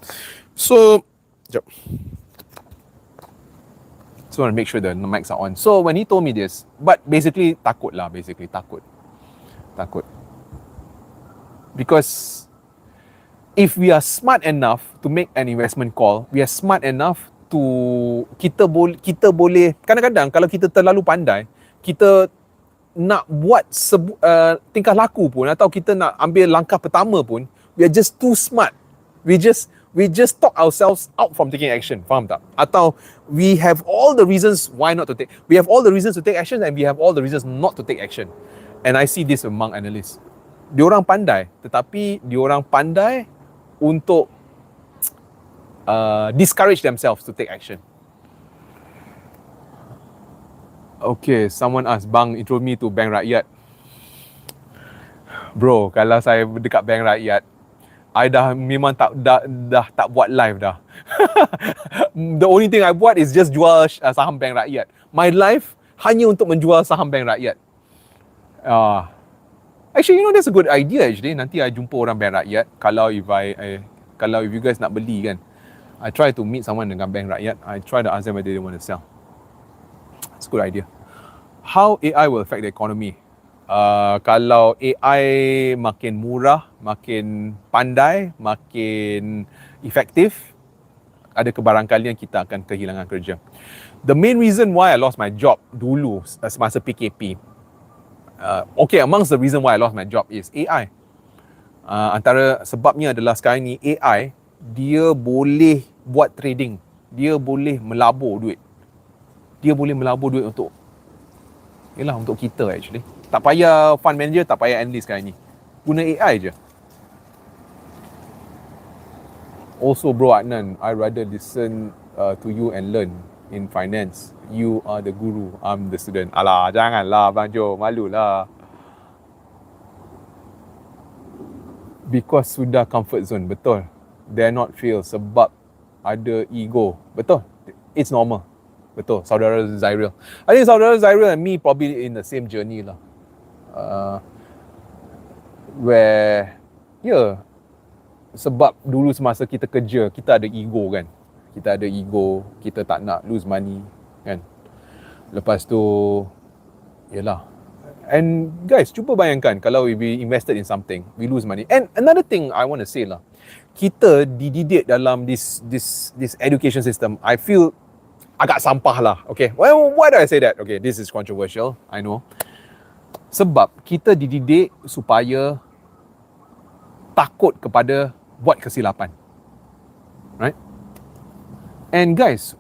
So, jap. So I want to make sure the mics are on. So when he told me this, but basically takut. Because if we are smart enough to make an investment call, we are smart enough to kita boleh kadang-kadang kalau kita terlalu pandai, kita nak buat tingkah laku pun atau kita nak ambil langkah pertama pun, we are just too smart. We just talk ourselves out from taking action. Faham tak? Atau we have all the reasons why not to take. We have all the reasons to take action and we have all the reasons not to take action. And I see this among analysts. Diorang pandai, tetapi diorang pandai untuk discourage themselves to take action. Okay, someone asked, bang, intro me to Bank Rakyat. Bro, kalau saya dekat Bank Rakyat, I dah memang dah tak buat live dah. The only thing I buat is just jual saham Bank Rakyat. My life hanya untuk menjual saham Bank Rakyat. Actually, you know, that's a good idea actually. Nanti I jumpa orang Bank Rakyat. Kalau if you guys nak beli kan, I try to meet someone dengan Bank Rakyat. I try to ask them whether they want to sell. It's a good idea. How AI will affect the economy? Kalau AI makin murah, makin pandai, makin efektif, ada kebarangkalian kita akan kehilangan kerja. The main reason why I lost my job dulu semasa PKP, amongst the reason why I lost my job is AI. Antara sebabnya adalah sekarang ni AI, dia boleh buat trading. Dia boleh melabur duit. Untuk kita actually. Tak payah fund manager, tak payah analyst sekarang ni. Guna AI je. Also bro Adnan, I rather listen to you and learn in finance. You are the guru, I'm the student. Alah, janganlah Bang Jo, malulah. Because sudah comfort zone, betul. Dare not fail sebab ada ego. Betul. It's normal. Betul. Saudara Zairil. I think Saudara Zairil and me probably in the same journey lah. Where sebab dulu semasa kita kerja, kita ada ego kan. Kita tak nak lose money kan. Lepas tu and guys, cuba bayangkan kalau we invested in something, we lose money. And another thing I want to say lah, kita dididik dalam this education system, I feel agak sampah lah. Okay, well, why do I say that? Okay, this is controversial, I know. Sebab kita dididik supaya takut kepada buat kesilapan, right? And guys,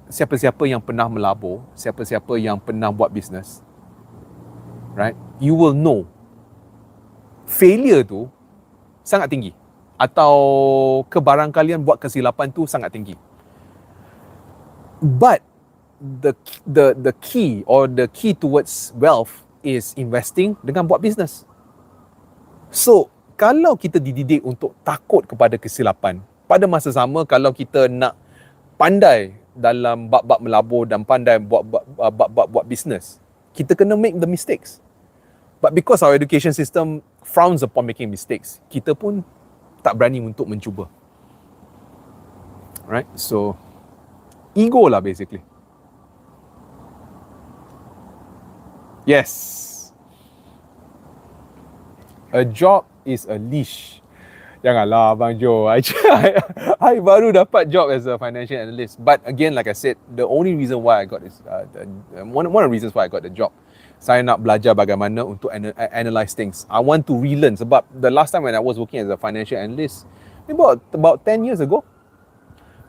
siapa-siapa yang pernah melabur, siapa-siapa yang pernah buat bisnes, right, you will know failure tu sangat tinggi, atau kebarangkalian buat kesilapan tu sangat tinggi. But the key or the key towards wealth is investing dengan buat bisnes. So kalau kita dididik untuk takut kepada kesilapan, pada masa sama kalau kita nak pandai dalam bab-bab melabur dan pandai buat bisnes, kita kena make the mistakes. But because our education system frowns upon making mistakes, kita pun tak berani untuk mencuba. Right? So ego lah basically. Yes. A job is a leash. Janganlah Abang Jo. I baru dapat job as a financial analyst. But again, like I said, the only reason why I got this, one of the reasons why I got the job, saya nak belajar bagaimana untuk analyze things. I want to relearn sebab the last time when I was working as a financial analyst, about 10 years ago,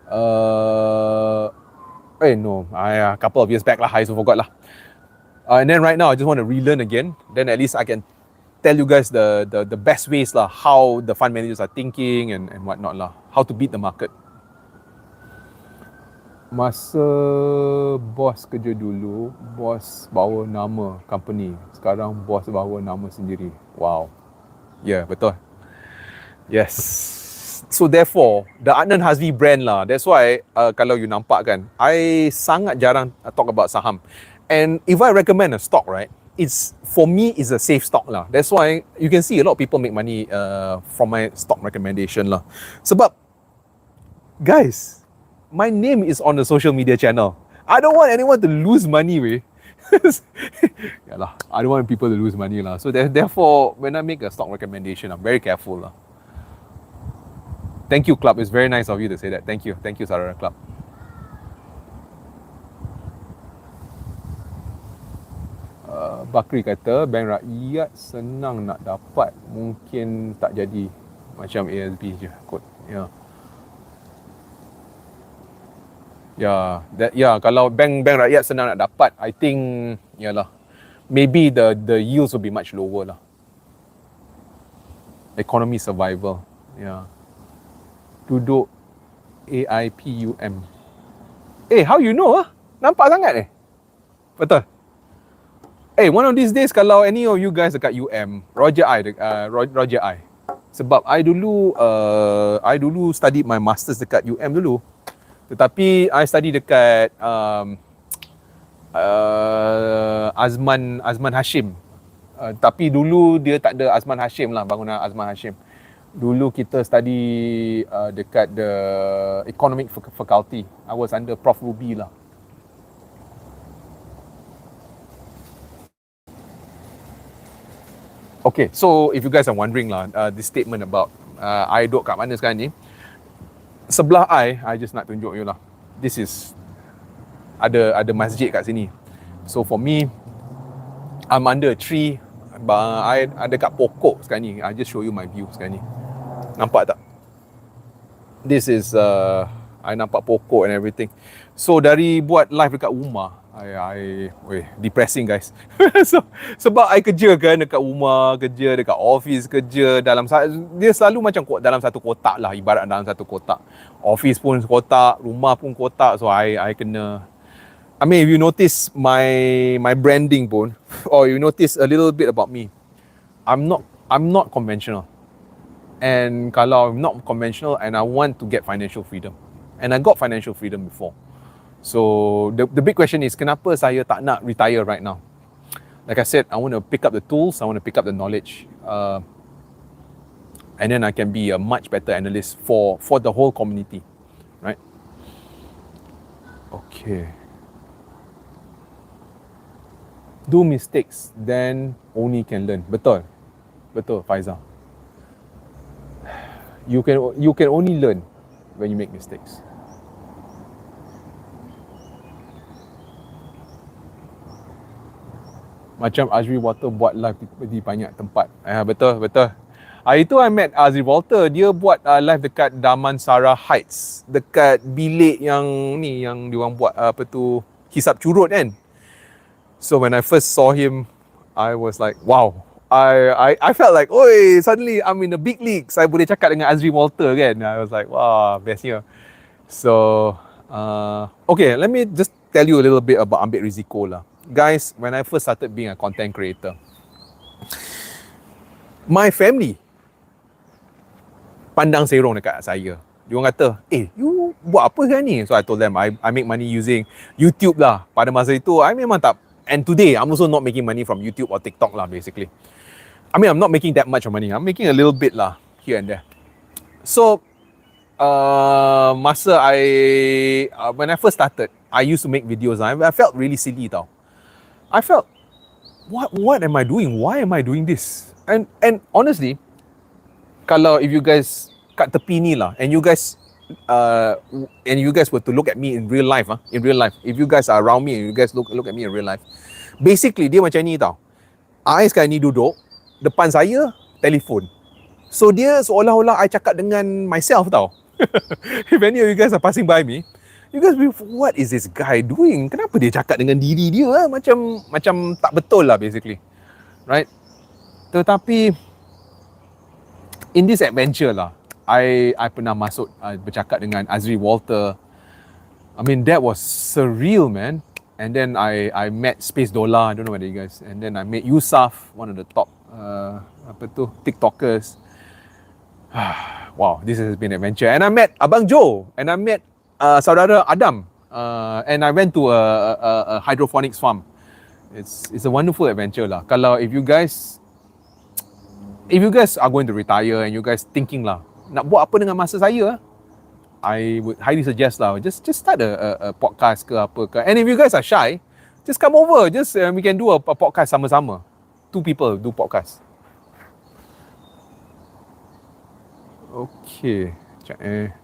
a couple of years back lah, I also forgot lah. And then right now, I just want to relearn again. Then at least I can tell you guys the best ways lah, how the fund managers are thinking and whatnot lah, how to beat the market. Masa bos kerja dulu, bos bawa nama company. Sekarang bos bawa nama sendiri. Wow. Yeah, betul. Yes. So therefore, the Adnan Hazvi brand lah. That's why kalau you nampak kan, I sangat jarang talk about saham. And if I recommend a stock, right, for me it's a safe stock lah. That's why you can see a lot of people make money from my stock recommendation lah. Sebab guys, my name is on the social media channel. I don't want anyone to lose money, weh. Yalah, I don't want people to lose money lah. So therefore, when I make a stock recommendation, I'm very careful lah. Thank you, Club. It's very nice of you to say that. Thank you, Sarara Club. Bakri kata bank rakyat senang nak dapat, mungkin tak jadi macam ASB je kot. Kalau bank rakyat senang nak dapat, I think maybe the yields will be much lower lah. Economy survival. Duduk AIPUM. How you know ah? Nampak sangat Betul. One of these days, kalau any of you guys dekat UM, Roger I. Sebab I dulu study my masters dekat UM dulu. Tetapi I study dekat Azman Hashim. Tapi dulu dia tak ada Azman Hashim lah, bangunan Azman Hashim. Dulu kita study dekat the economic faculty. I was under Prof Ruby lah. Okay, so if you guys are wondering lah, this statement about I duduk kat mana sekarang ni, sebelah I just nak tunjuk you lah. This is ada masjid kat sini. So for me, I'm under a tree. I ada kat pokok sekarang ni. I just show you my view sekarang ni. Nampak tak? This is I nampak pokok and everything. So dari buat live dekat rumah, depressing guys. Sebab I kerja kan dekat rumah, kerja dekat office, kerja dalam, dia selalu macam dalam satu kotak lah, ibarat dalam satu kotak. Office pun kotak, rumah pun kotak. So I kena, I mean, if you notice my branding pun, or you notice a little bit about me, I'm not conventional. And kalau I'm not conventional and I want to get financial freedom, and I got financial freedom before. So the big question is, kenapa saya tak nak retire right now? Like I said, I want to pick up the tools, I want to pick up the knowledge, and then I can be a much better analyst for the whole community, right? Okay. Do mistakes, then only can learn. Betul, Faizal. You can only learn when you make mistakes. Macam Azri Walter buat live di banyak tempat. Betul. Hari tu I met Azri Walter. Dia buat live dekat Damansara Heights, dekat bilik yang diorang buat hisap curut kan. So when I first saw him, I was like, wow. I felt like, oi, suddenly I'm in the big league. Saya boleh cakap dengan Azri Walter kan. I was like, wow, bestnya. So, okay, let me just tell you a little bit about ambil risiko lah. Guys, when I first started being a content creator, my family pandang serong dekat saya. Diorang kata, you buat apa sekarang ni? So I told them, I make money using YouTube lah. Pada masa itu, I memang tak. And today, I'm also not making money from YouTube or TikTok lah, basically. I mean, I'm not making that much of money. I'm making a little bit lah, here and there. So, when I first started, I used to make videos. I felt really silly tau. I felt, what am I doing? Why am I doing this? And honestly, kalau if you guys kat tepi ni lah, and you guys were to look at me in real life, if you guys are around me and you guys look at me in real life, basically dia macam ni tau. I sekarang ni duduk, depan saya telefon. So dia seolah-olah I cakap dengan myself tau. If any of you guys are passing by me, you guys be, what is this guy doing? Kenapa dia cakap dengan diri dia? Macam tak betul lah basically. Right? Tetapi in this adventure lah, I pernah masuk bercakap dengan Azri Walter. I mean, that was surreal, man. And then I met Space Dollar, I don't know whether you guys. And then I met Yusuf, one of the top TikTokers. Wow, this has been an adventure. And I met Abang Joe, and I met saudara Adam, and I went to a hydroponics farm. It's a wonderful adventure lah. Kalau if you guys are going to retire and you guys thinking lah, nak buat apa dengan masa saya, I would highly suggest lah, just start a podcast ke apa ke. And if you guys are shy, just come over, we can do a podcast sama-sama. 2 people do podcast. Okay, sekejap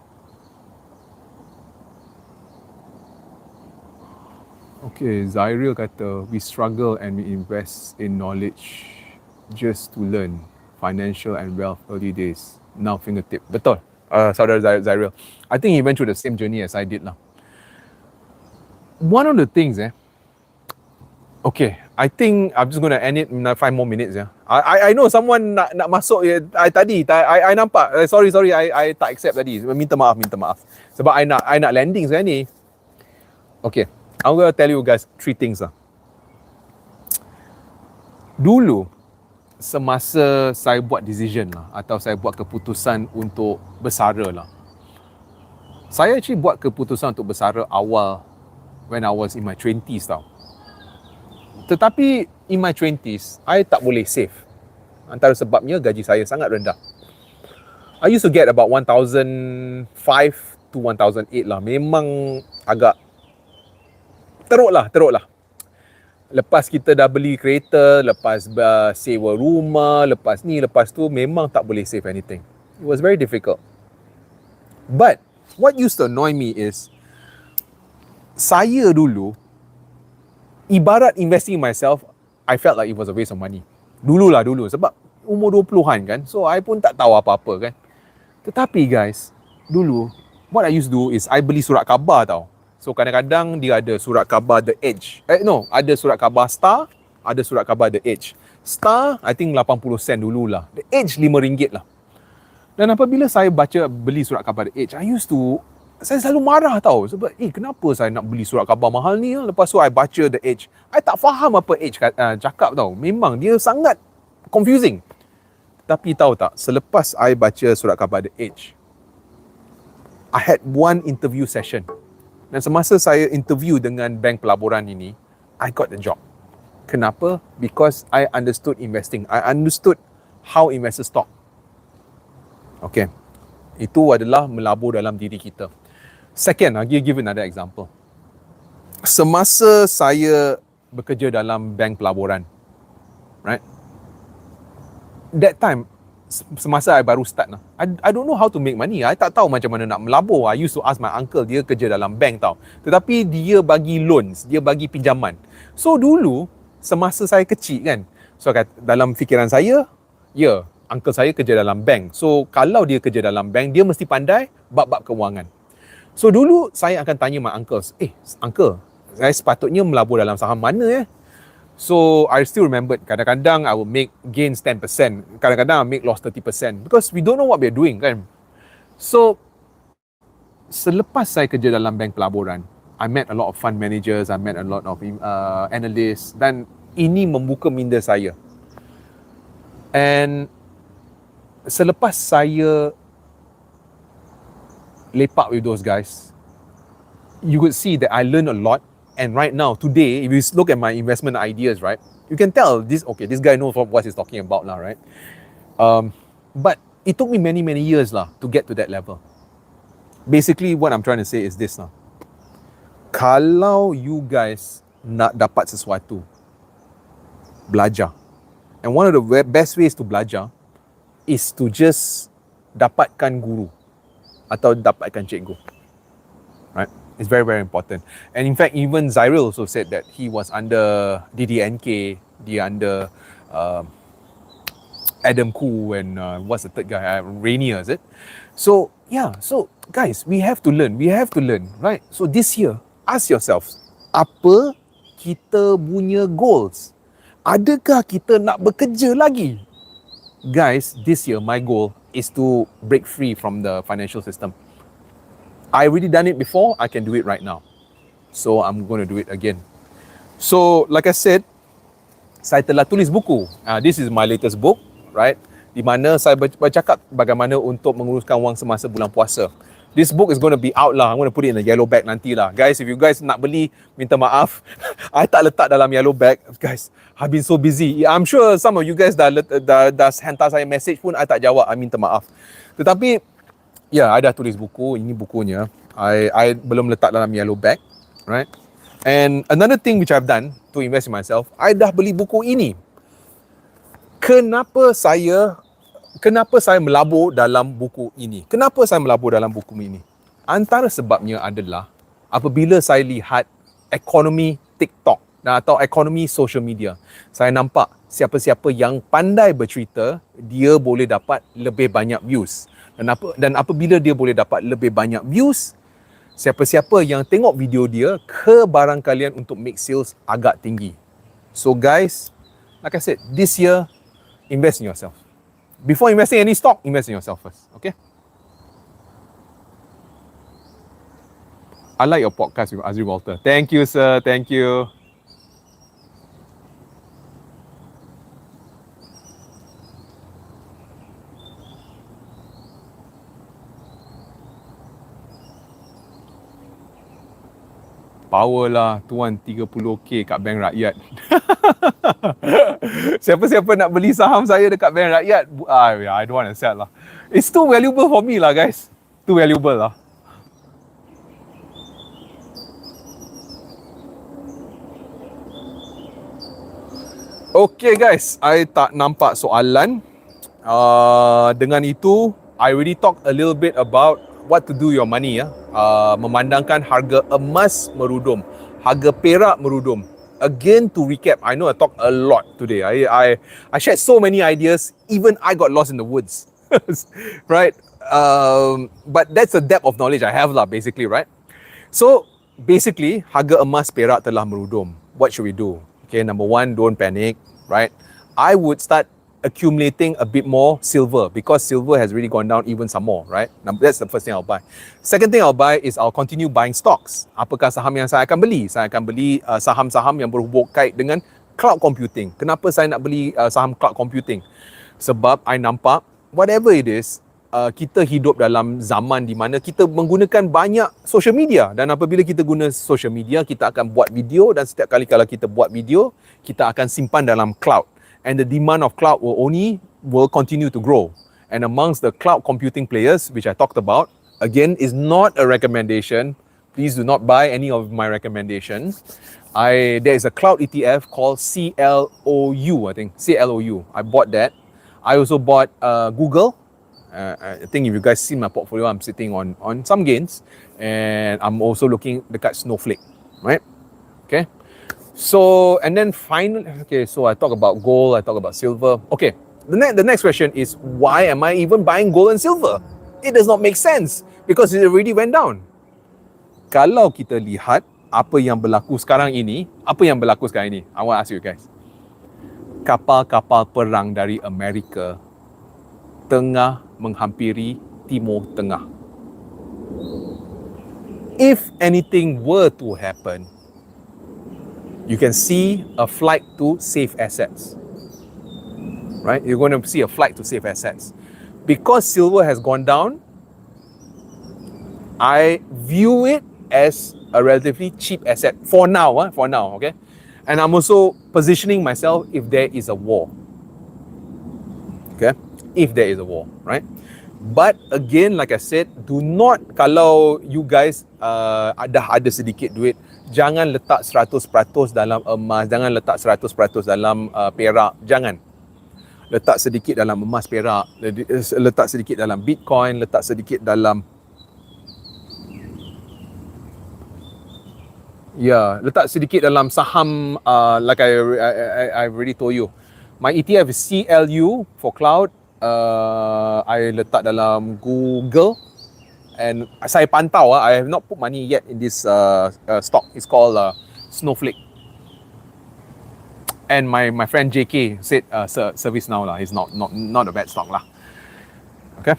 Okay, Zairil kata, we struggle and we invest in knowledge just to learn financial and wealth early days. Now fingertip. Betul. Saudara Zairil. I think he went through the same journey as I did lah. One of the things, okay, I think I'm just going to end it in 5 more minutes. I know someone nak masuk tadi. I nampak. Sorry, I tak accept tadi. Minta maaf. Sebab I nak landing sekarang ni. Okay, I'm going to tell you guys 3 things lah. Dulu, semasa saya buat decision lah, atau saya buat keputusan untuk bersara lah, saya actually buat keputusan untuk bersara awal when I was in my 20s tau. Tetapi in my 20s, I tak boleh save. Antara sebabnya gaji saya sangat rendah. I used to get about 1,005 to 1,008 lah. Memang agak teruk lah. Lepas kita dah beli kereta, lepas sewa rumah, lepas ni, lepas tu, memang tak boleh save anything. It was very difficult. But what used to annoy me is, saya dulu, ibarat investing in myself, I felt like it was a waste of money. Dulu. Sebab umur 20-an kan. So, I pun tak tahu apa-apa kan. Tetapi guys, dulu, what I used to do is, I beli surat khabar tau. So, kadang-kadang dia ada surat khabar The Edge. Ada surat khabar Star, ada surat khabar The Edge. Star, I think 80 sen dululah. The Edge RM5 lah. Dan apabila saya beli surat khabar The Edge, saya selalu marah tau. Sebab, kenapa saya nak beli surat khabar mahal ni? Lepas tu, I baca The Edge. I tak faham apa Edge cakap tau. Memang, dia sangat confusing. Tapi tahu tak, selepas I baca surat khabar The Edge, I had one interview session. Dan semasa saya interview dengan bank pelaburan ini, I got the job. Kenapa? Because I understood investing. I understood how investors talk. Okay. Itu adalah melabur dalam diri kita. Second, I'll give another example. Semasa saya bekerja dalam bank pelaburan, right? That time, semasa I baru start lah, I don't know how to make money. I tak tahu macam mana nak melabur. I used to ask my uncle, dia kerja dalam bank tau. Tetapi dia bagi loans, dia bagi pinjaman. So dulu, semasa saya kecil kan, so dalam fikiran saya, uncle saya kerja dalam bank. So kalau dia kerja dalam bank, dia mesti pandai bab-bab kewangan. So dulu, saya akan tanya my uncle, uncle, saya sepatutnya melabur dalam saham mana So, I still remembered, kadang-kadang I will make gains 10%. Kadang-kadang I make loss 30%. Because we don't know what we're doing, kan? So, selepas saya kerja dalam bank pelaburan, I met a lot of fund managers, I met a lot of analysts, dan ini membuka minda saya. And, selepas saya lepak with those guys, you could see that I learned a lot. And right now, today, if you look at my investment ideas, right, you can tell this guy knows what he's talking about lah, right? But it took me many years lah to get to that level. Basically, what I'm trying to say is this lah. Kalau you guys nak dapat sesuatu, belajar. And one of the best ways to belajar is to just dapatkan guru atau dapatkan cikgu. Right? It's very, very important. And in fact, even Zyril also said that he was under DDNK, dia under Adam Khoo and what's the third guy? Rainier, is it? So, yeah. So, guys, we have to learn. Right? So, this year, ask yourself, apa kita punya goals? Adakah kita nak bekerja lagi? Guys, this year, my goal is to break free from the financial system. I already done it before, I can do it right now. So, I'm going to do it again. So, like I said, saya telah tulis buku. This is my latest book, right? Di mana saya bercakap bagaimana untuk menguruskan wang semasa bulan puasa. This book is going to be out lah. I'm going to put it in a yellow bag nanti lah. Guys, if you guys nak beli, minta maaf. I tak letak dalam yellow bag. Guys, I've been so busy. I'm sure some of you guys dah hantar saya message pun, I tak jawab. I minta maaf. Tetapi, I dah tulis buku. Ini bukunya. I belum letak dalam yellow bag. Right? And another thing which I've done to invest in myself, I dah beli buku ini. Kenapa saya melabur dalam buku ini? Kenapa saya melabur dalam buku ini? Antara sebabnya adalah apabila saya lihat ekonomi TikTok atau ekonomi social media, saya nampak siapa-siapa yang pandai bercerita, dia boleh dapat lebih banyak views. Dan apabila dia boleh dapat lebih banyak views, siapa-siapa yang tengok video dia, kebarangkalian untuk make sales agak tinggi. So guys, like I said, this year, invest in yourself. Before investing any stock, invest in yourself first. Okay? I like your podcast with Azri Walter. Thank you, sir. Thank you. Power lah tuan 30k kat bank rakyat. Siapa-siapa nak beli saham saya dekat bank rakyat, I don't want to sell lah. It's too valuable for me lah guys. Too valuable lah. Okay guys, I tak nampak soalan. Dengan itu, I already talk a little bit about what to do your money ya. Memandangkan harga emas merudum, harga perak merudum. Again, to recap, I know I talk a lot today. I shared so many ideas. Even I got lost in the woods, right? But that's the depth of knowledge I have lah, basically, right? So basically, harga emas perak telah merudum. What should we do? Okay, number one, don't panic, right? I would start accumulating a bit more silver because silver has really gone down even some more, right? Now, that's the first thing I'll buy. Second thing I'll buy is I'll continue buying stocks. Apakah saham yang saya akan beli? Saya akan beli saham-saham yang berhubung kait dengan cloud computing. Kenapa saya nak beli saham cloud computing? Sebab I nampak whatever it is, kita hidup dalam zaman di mana kita menggunakan banyak social media, dan apabila kita guna social media, kita akan buat video, dan setiap kali kalau kita buat video, kita akan simpan dalam cloud. And the demand of cloud will continue to grow. And amongst the cloud computing players, which I talked about, again, is not a recommendation. Please do not buy any of my recommendations. There is a cloud ETF called CLOU, I think. CLOU. I bought that. I also bought Google. I think if you guys see my portfolio, I'm sitting on some gains. And I'm also looking at Snowflake, right? Okay. So, and then finally, okay, so I talk about gold, I talk about silver. Okay, the next question is, why am I even buying gold and silver? It does not make sense because it already went down. Kalau kita lihat apa yang berlaku sekarang ini, I want to ask you guys. Kapal-kapal perang dari Amerika tengah menghampiri Timur Tengah. If anything were to happen, you can see a flight to safe assets, right? You're going to see a flight to safe assets. Because silver has gone down, I view it as a relatively cheap asset for now, okay? And I'm also positioning myself if there is a war, okay? If there is a war, right? But again, like I said, do not, kalau you guys dah ada sedikit duit, Jangan letak 100% dalam emas, jangan letak 100% dalam perak, jangan. Letak sedikit dalam emas, perak, letak sedikit dalam Bitcoin, letak sedikit dalam letak sedikit dalam saham, like I already told you. My ETF is CLU for cloud. I letak dalam Google. And saya pantau, I have not put money yet in this stock. It's called Snowflake. And my friend JK said service now lah. It's not a bad stock lah. Okay.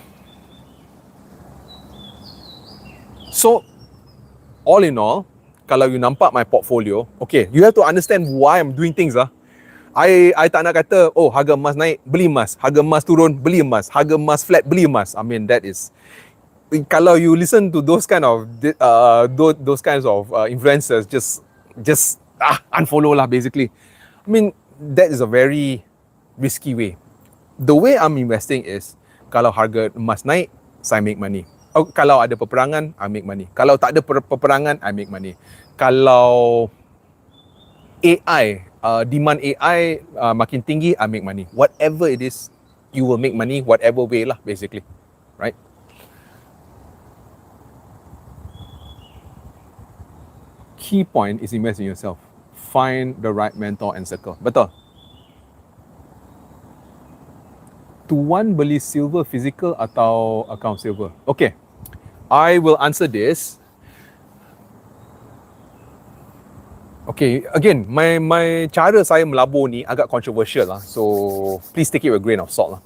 So all in all, kalau you nampak my portfolio, okay, you have to understand why I'm doing things lah. I tak nak kata, oh harga emas naik, beli emas. Harga emas turun, beli emas. Harga emas flat, beli emas. I mean that is, kalau you listen to those kinds of influencers, just unfollow lah basically. I mean that is a very risky way. The way I'm investing is, kalau harga emas naik, saya make money. Kalau ada peperangan, I make money. Kalau tak ada peperangan, I make money. Kalau AI, demand AI makin tinggi, I make money. Whatever it is, you will make money whatever way lah basically, right? Key point is invest in yourself. Find the right mentor and circle. Betul. Tuan beli silver physical atau account silver? Okay, I will answer this. Okay, again, my cara saya melabur ni agak controversial lah. So please take it with a grain of salt lah.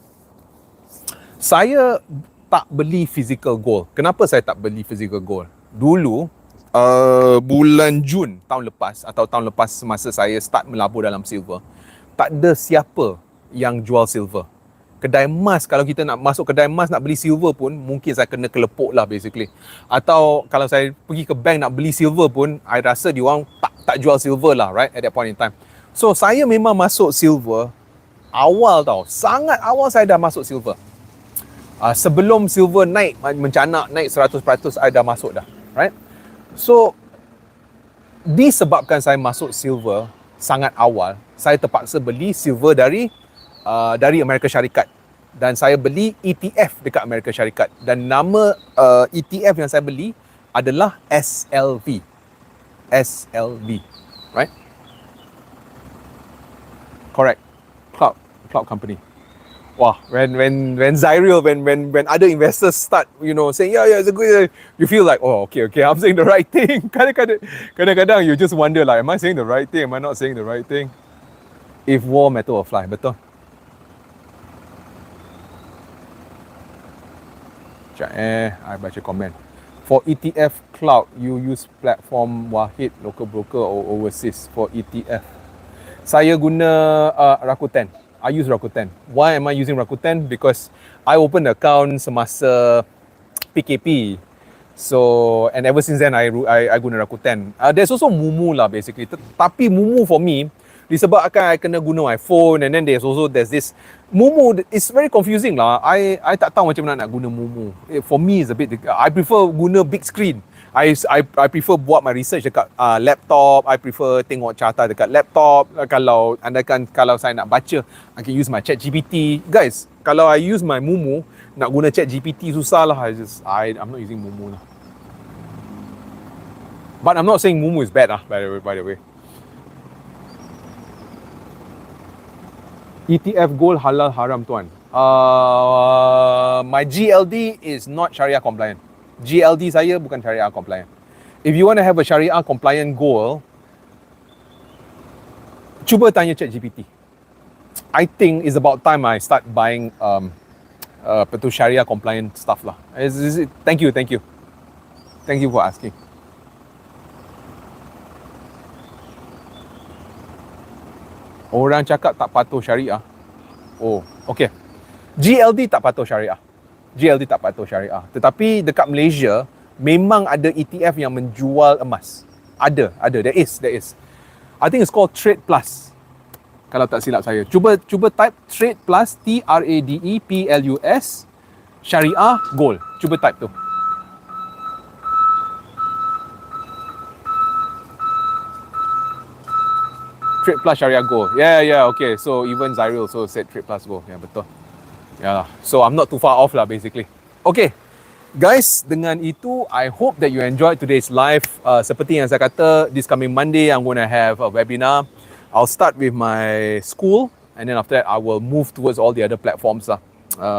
Saya tak beli physical gold. Kenapa saya tak beli physical gold? Dulu, bulan Jun tahun lepas atau tahun lepas semasa saya start melabur dalam silver, tak ada siapa yang jual silver. Kedai emas, kalau kita nak masuk kedai emas nak beli silver pun, mungkin saya kena kelepuk lah basically. Atau kalau saya pergi ke bank nak beli silver pun, I rasa diorang tak jual silver lah, right, at that point in time. So saya memang masuk silver awal tau, sangat awal saya dah masuk silver. Sebelum silver naik, mencanak naik 100%, I dah masuk dah, right? So, disebabkan saya masuk silver sangat awal, saya terpaksa beli silver dari Amerika Syarikat. Dan saya beli ETF dekat Amerika Syarikat. Dan nama ETF yang saya beli adalah SLV. SLV, right? Correct. Cloud company. Wah, when Zyril, when other investors start, saying, yeah, it's a good, you feel like, oh, okay, I'm saying the right thing. Kadang-kadang you just wonder, like, am I saying the right thing? Am I not saying the right thing? If war, metal will fly. Betul? I baca komen. For ETF cloud, you use platform Wahid, local broker or overseas for ETF? Saya guna Rakuten. I use Rakuten. Why am I using Rakuten? Because I opened the account semasa PKP. So, and ever since then, I guna Rakuten. There's also Mumu lah basically. Tapi Mumu for me, disebabkan I kena guna my phone, and then there's this Mumu. It's very confusing lah. I tak tahu macam mana nak guna Mumu. For me, it's a bit, I prefer guna big screen. I prefer buat my research dekat laptop. I prefer tengok carta dekat laptop. Kalau saya nak baca, I can use my chat GPT. Guys, kalau I use my Mumu, nak guna chat GPT susah lah. I'm not using Mumu lah. But I'm not saying Mumu is bad lah, by the way. ETF gold halal haram tuan. My GLD is not Sharia compliant. GLD saya bukan Sharia compliant. If you want to have a Sharia compliant goal, cuba tanya ChatGPT. I think it's about time I start buying Sharia compliant stuff lah. Thank you for asking. Orang cakap tak patuh syariah. Oh, okay. GLD tak patuh syariah. Tetapi dekat Malaysia memang ada ETF yang menjual emas. Ada. There is. I think it's called Trade Plus. Kalau tak silap saya. Cuba type Trade Plus, TRADEPLUS Syariah Gold. Cuba type tu. Trade Plus Syariah Gold. Yeah, okay. So even Zyril also said Trade Plus Gold. Yeah, betul. Yeah lah. So I'm not too far off lah basically. Okay. Guys, dengan itu, I hope that you enjoyed today's live. Seperti yang saya kata, this coming Monday, I'm going to have a webinar. I'll start with my school, and then after that, I will move towards all the other platforms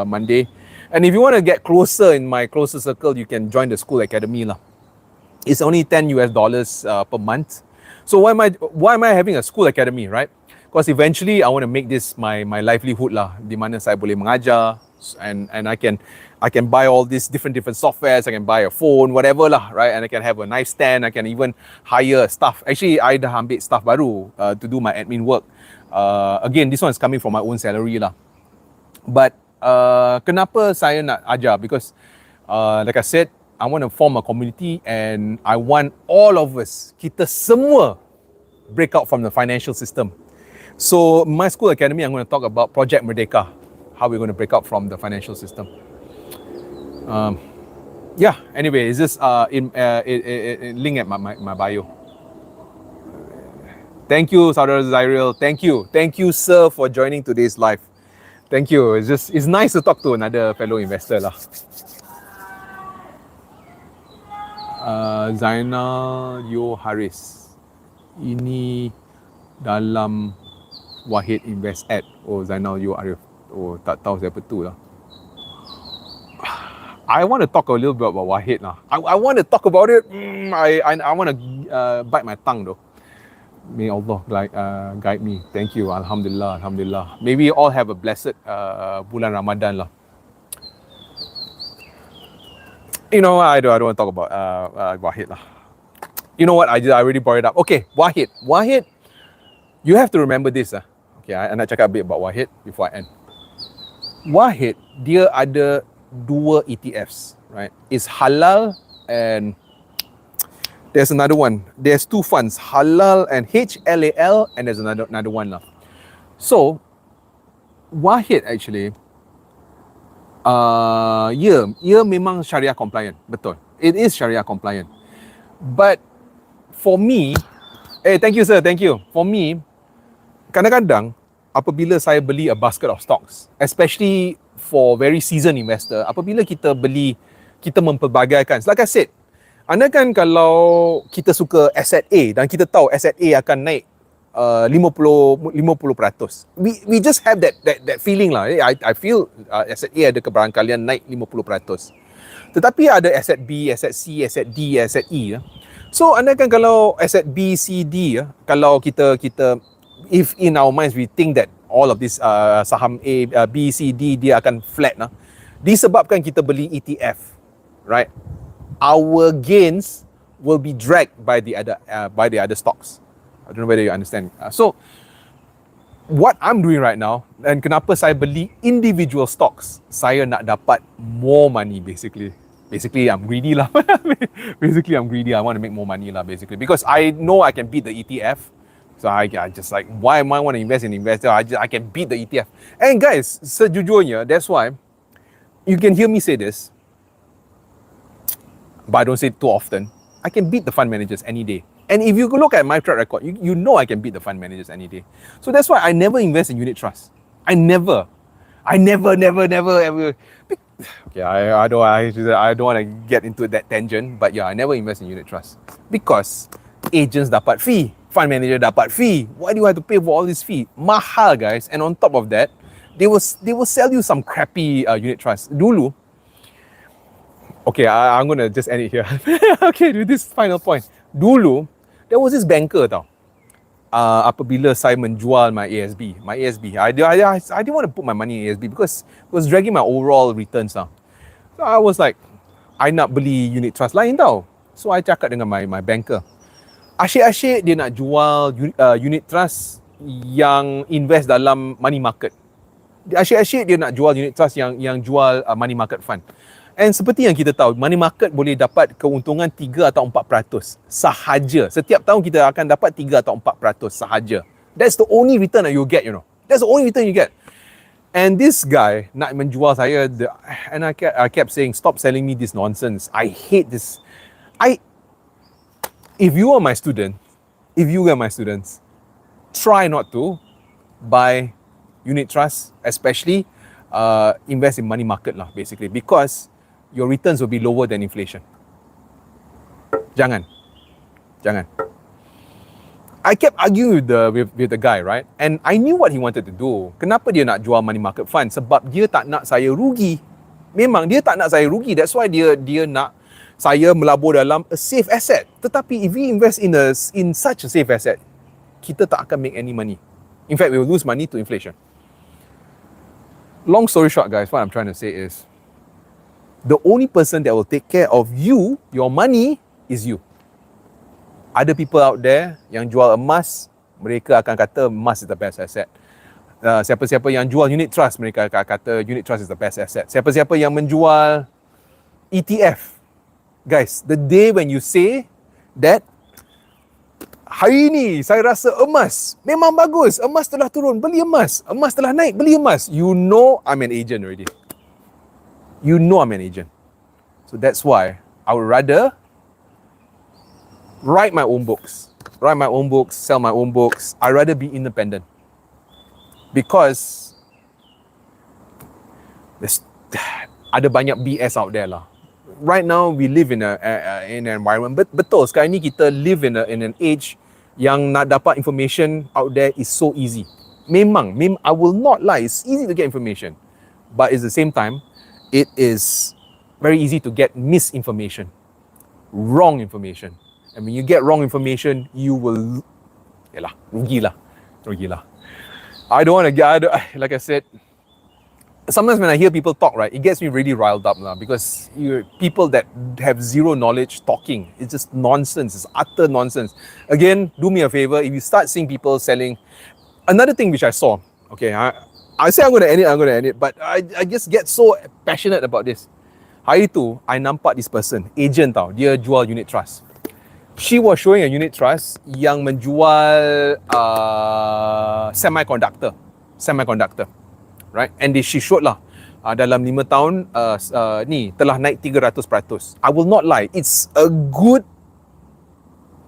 Monday. And if you want to get closer in my closer circle, you can join the school academy lah. It's only $10 per month. So why am I having a school academy, right? Because eventually, I want to make this my livelihood lah, di mana saya boleh mengajar, and I can buy all these different softwares. I can buy a phone, whatever lah, right? And I can have a nice stand. I can even hire staff. Actually, I dah ambil staff baru to do my admin work. Again, this one is coming from my own salary lah. But kenapa saya nak ajar? Because like I said, I want to form a community, and I want all of us, kita semua, break out from the financial system. So my school academy, I'm going to talk about Project Merdeka, how we're going to break out from the financial system. Yeah, anyway, it's just in link at my bio. Thank you, Saudara Zyril. Thank you, sir, for joining today's live. Thank you. It's nice to talk to another fellow investor lah. Zainal Yo Haris, ini dalam Wahid Invest Ad. Oh, Zainal Yo Arif. Oh, tak tahu siapa tu lah. I want to talk a little bit about Wahid lah. I want to talk about it. I want to bite my tongue though. May Allah guide me. Thank you. Alhamdulillah. Maybe all have a blessed bulan Ramadan lah. You know, I don't want to talk about Wahid lah. You know what? I already brought it up. Okay, Wahid, you have to remember this. Okay, I nak cakap a bit about Wahid before I end. Wahid, dia ada 2 ETFs, right? It's halal, and there's another one. There's 2 funds, halal and HLAL, and there's another one lah. So, Wahid actually, ia memang Syariah compliant, betul. It is Syariah compliant. But for me, thank you sir, thank you. For me, kadang-kadang apabila saya beli a basket of stocks, especially for very seasoned investor, apabila kita beli, kita mempelbagaikan. Like I said, anda kan kalau kita suka aset A dan kita tahu aset A akan naik 50%. We just have that feeling lah. I feel aset A ada kebarangkalian naik 50%. Tetapi ada aset B, aset C, aset D, aset E. So anda kan kalau aset B, C, D, kalau kita if in our minds we think that all of this saham A, B, C, D dia akan flat disebabkan kita beli ETF, right? Our gains will be dragged by the other stocks. I don't know whether you understand. So what I'm doing right now, and kenapa saya beli individual stocks, saya nak dapat more money basically. Basically, I'm greedy lah. Basically, I'm greedy. I want to make more money lah basically. Because I know I can beat the ETF. So I just like, why am I want to invest in investor? I can beat the ETF. And guys, sejujurnya, that's why you can hear me say this, but I don't say it too often. I can beat the fund managers any day. And if you look at my track record, you know I can beat the fund managers any day. So that's why I never invest in unit trust. I never ever. Okay, I don't want to get into that tangent, but yeah, I never invest in unit trust because agents dapat fee, fund manager dapat fee. Why do you have to pay for all this fee? Mahal, guys. And on top of that, they will sell you some crappy unit trust. Dulu, okay, I'm gonna just end it here. Okay, with this final point. Dulu, there was this banker tau. Apabila saya menjual my ASB, I didn't want to put my money in ASB because it was dragging my overall returns now. So I was like, I nak beli unit trust lain tau. So I cakap dengan my banker, asyik-asyik dia nak jual unit trust yang invest dalam money market. Asyik-asyik dia nak jual unit trust yang jual money market fund. And seperti yang kita tahu, money market boleh dapat keuntungan 3 atau 4% sahaja. Setiap tahun kita akan dapat 3 atau 4% sahaja. That's the only return that you get, you know. That's the only return you get. And this guy nak menjual saya, and I kept saying, stop selling me this nonsense. I hate this. If you were my students, try not to buy unit trust, especially invest in money market lah, basically, because your returns will be lower than inflation. Jangan. I kept arguing with the guy, right? And I knew what he wanted to do. Kenapa dia nak jual money market fund? Sebab dia tak nak saya rugi. Memang dia tak nak saya rugi. That's why dia nak saya melabur dalam a safe asset. Tetapi if we invest in such a safe asset, kita tak akan make any money. In fact, we will lose money to inflation. Long story short, guys, what I'm trying to say is, the only person that will take care of you, your money, is you. Ada people out there yang jual emas, mereka akan kata emas is the best asset. Siapa-siapa yang jual unit trust, mereka akan kata unit trust is the best asset. Siapa-siapa yang menjual ETF, guys, the day when you say that, hari ni saya rasa emas memang bagus, emas telah turun, beli emas, emas telah naik, beli emas, you know I'm an agent already. You know I'm an agent. So that's why I would rather write my own books, sell my own books. I'd rather be independent, because there's ada banyak BS out there lah. Right now we live in an environment, betul sekarang ni kita live in an age yang nak dapat information out there is so easy. Memang I will not lie, it's easy to get information, but at the same time it is very easy to get misinformation, wrong information. And when you get wrong information, you will rugi lah. I don't want to get, like I said, sometimes when I hear people talk, right, it gets me really riled up lah, because people that have zero knowledge talking, it's just nonsense, it's utter nonsense. Again, do me a favor, if you start seeing people selling, another thing which I saw, okay, I say I'm going to end it, but I just get so passionate about this. Hari tu, I nampak this person, agent tau, dia jual unit trust. She was showing a unit trust yang menjual semiconductor, right? And she showed lah, dalam 5 tahun ni telah naik 300%. I will not lie, it's a good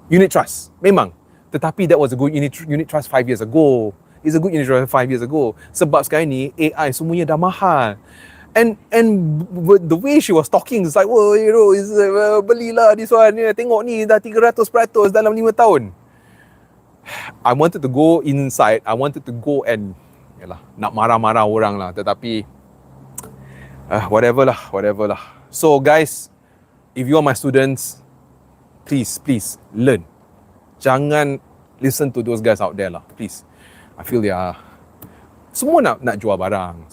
unit trust, memang. Tetapi that was a good unit trust 5 years ago. It's a good unit trust 5 years ago. Sebab sekarang ni AI semuanya dah mahal. And the way she was talking, it's like, oh, you know, belilah this one, tengok ni dah 300% dalam 5 tahun. I wanted to go inside, I wanted to go and nak marah-marah orang lah, tetapi whatever lah. So guys, if you are my students, please learn. Jangan listen to those guys out there lah, please. I feel they are semua nak jual barang.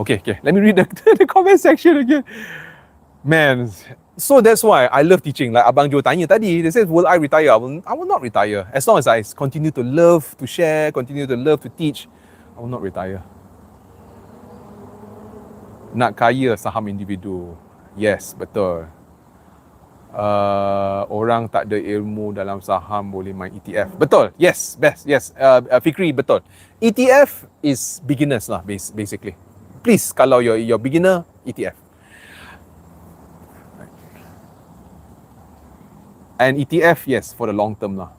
Okay. Let me read the comment section again. Man, so that's why I love teaching. Like Abang Jo tanya tadi, they said, will I retire? I will not retire. As long as I continue to love to share, continue to love to teach, I will not retire. Nak kaya saham individu. Yes, betul. Orang tak ada ilmu dalam saham boleh main ETF. Betul. Yes, best. Yes. Fikri, betul. ETF is beginners lah, basically. Please, kalau you're beginner, ETF. And ETF, yes, for the long term lah.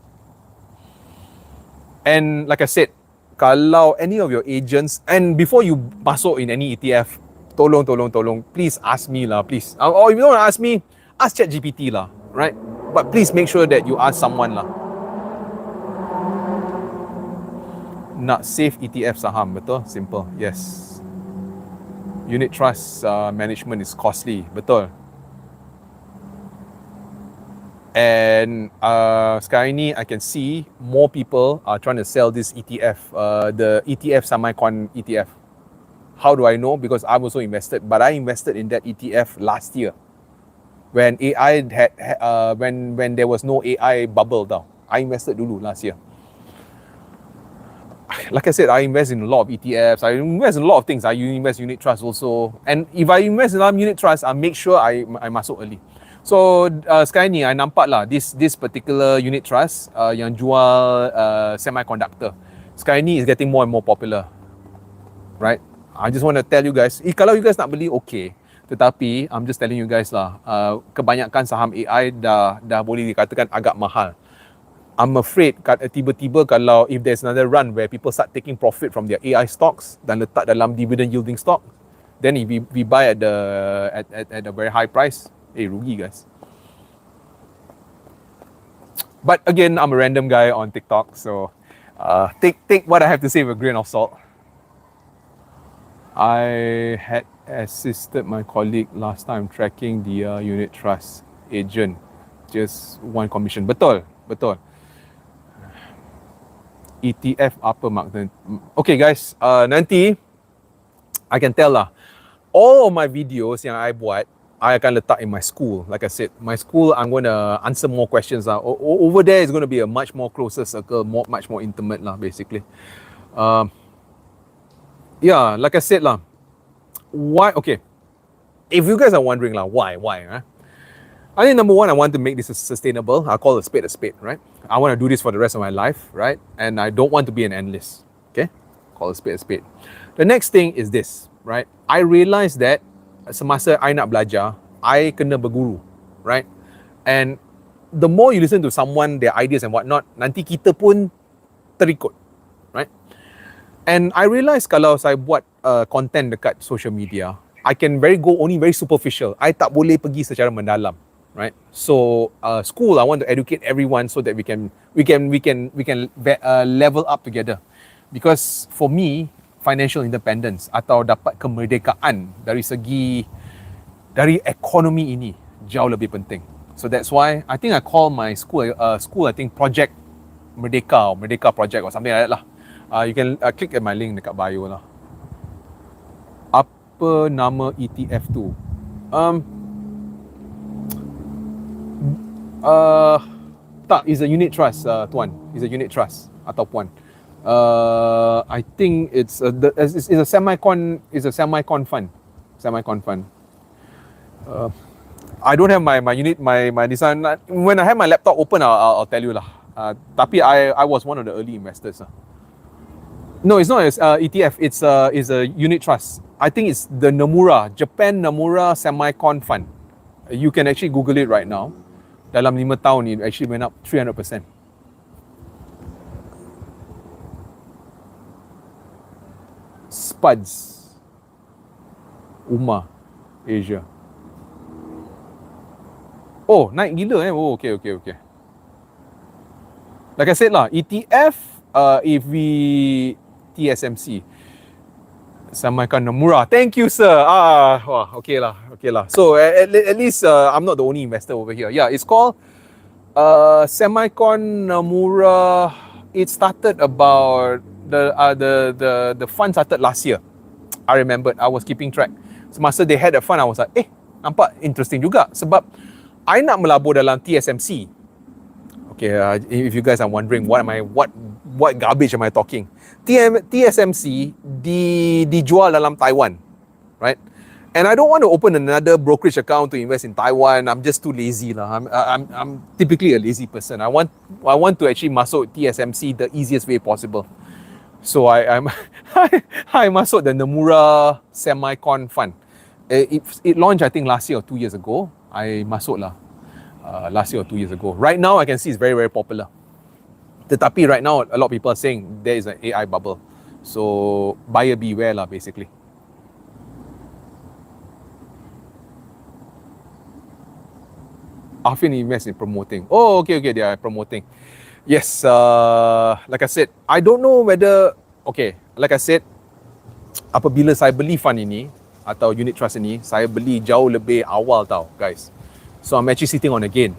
And like I said, kalau any of your agents, and before you masuk in any ETF, tolong, please ask me lah, please. Or if you don't want to ask me, ask ChatGPT lah, right? But please make sure that you ask someone lah. Nak save ETF saham, betul? Simple, yes. Unit trust management is costly, betul. And sekarang ni I can see more people are trying to sell this ETF, the ETF Samicon ETF. How do I know? Because I'm also invested, but I invested in that ETF last year. When AI had when there was no AI bubble tau. I invested dulu last year. Like I said, I invest in a lot of ETFs. I invest in a lot of things. I invest unit trust also. And if I invest in unit trust, I make sure I masuk early. So sekarang ni I nampak lah this particular unit trust yang jual semiconductor. Sekarang ni is getting more and more popular. Right? I just want to tell you guys, kalau you guys nak beli, okay. Tetapi I'm just telling you guys lah, kebanyakan saham AI dah boleh dikatakan agak mahal. I'm afraid tiba-tiba kalau if there's another run where people start taking profit from their AI stocks dan letak dalam dividend yielding stock, then if we buy at a very high price, rugi guys. But again, I'm a random guy on TikTok, so take what I have to say with a grain of salt. I had assisted my colleague last time tracking the unit trust agent, just one commission. Betul. ETF apa makna? Okay guys, nanti I can tell lah, all of my videos yang I buat, I akan letak in my school. Like I said, my school, I'm going to answer more questions lah. Over there is going to be a much more closer circle, much more intimate lah, basically. Yeah, like I said lah, why? Okay, if you guys are wondering lah, why? I think number one, I want to make this sustainable. I call a spade, right? I want to do this for the rest of my life, right? And I don't want to be an analyst, okay? Call a spade. The next thing is this, right? I realized that semasa I nak belajar, I kena berguru, right? And the more you listen to someone, their ideas and whatnot, nanti kita pun terikut, right? And I realized kalau saya buat content dekat social media, I can go only very superficial. I tak boleh pergi secara mendalam. Right, so school, I want to educate everyone so that we can level up together. Because for me, financial independence atau dapat kemerdekaan dari ekonomi ini jauh lebih penting. So that's why I think I call my school I think Project Merdeka or Merdeka Project or something like that lah. You can click at my link dekat bio lah. Apa nama ETF tu? Tak, is a unit trust, tuan. Is a unit trust atau puan. I think it's a semi-con fund. I don't have my unit, my design. When I have my laptop open, I'll tell you lah. Tapi I was one of the early investors. No, it's not ETF. It's a unit trust. I think it's the Nomura, Japan Nomura Semi-Con Fund. You can actually Google it right now. Dalam 5 tahun it actually went up 300%. Spuds Uma Asia. Oh, naik gila Oh, okay. Like I said lah, ETF, if we TSMC Samakan Nomura. Thank you, sir. Okay lah. So at least I'm not the only investor over here. Yeah, it's called Semicon Nomura. It started about the fund started last year. I remembered. I was keeping track. Semasa they had a fund, I was like, nampak interesting juga. Sebab I nak melabur dalam TSMC. Okay, if you guys are wondering what garbage am I talking? TSMC dijual dalam Taiwan, right? And I don't want to open another brokerage account to invest in Taiwan. I'm just too lazy lah. I'm typically a lazy person. I want to actually masuk TSMC the easiest way possible. So I masuk the Nomura Semicon Fund. It launched I think last year or 2 years ago. I masuk lah last year or 2 years ago. Right now I can see it's very, very popular. Tetapi right now, a lot of people are saying there is an AI bubble. So, buyer beware lah, basically. Afin invest in promoting. Oh, okay, they are promoting. Yes, like I said, I don't know whether... Okay, like I said, apabila saya beli fund ini, atau unit trust ini, saya beli jauh lebih awal tau, guys. So, I'm actually sitting on a gain.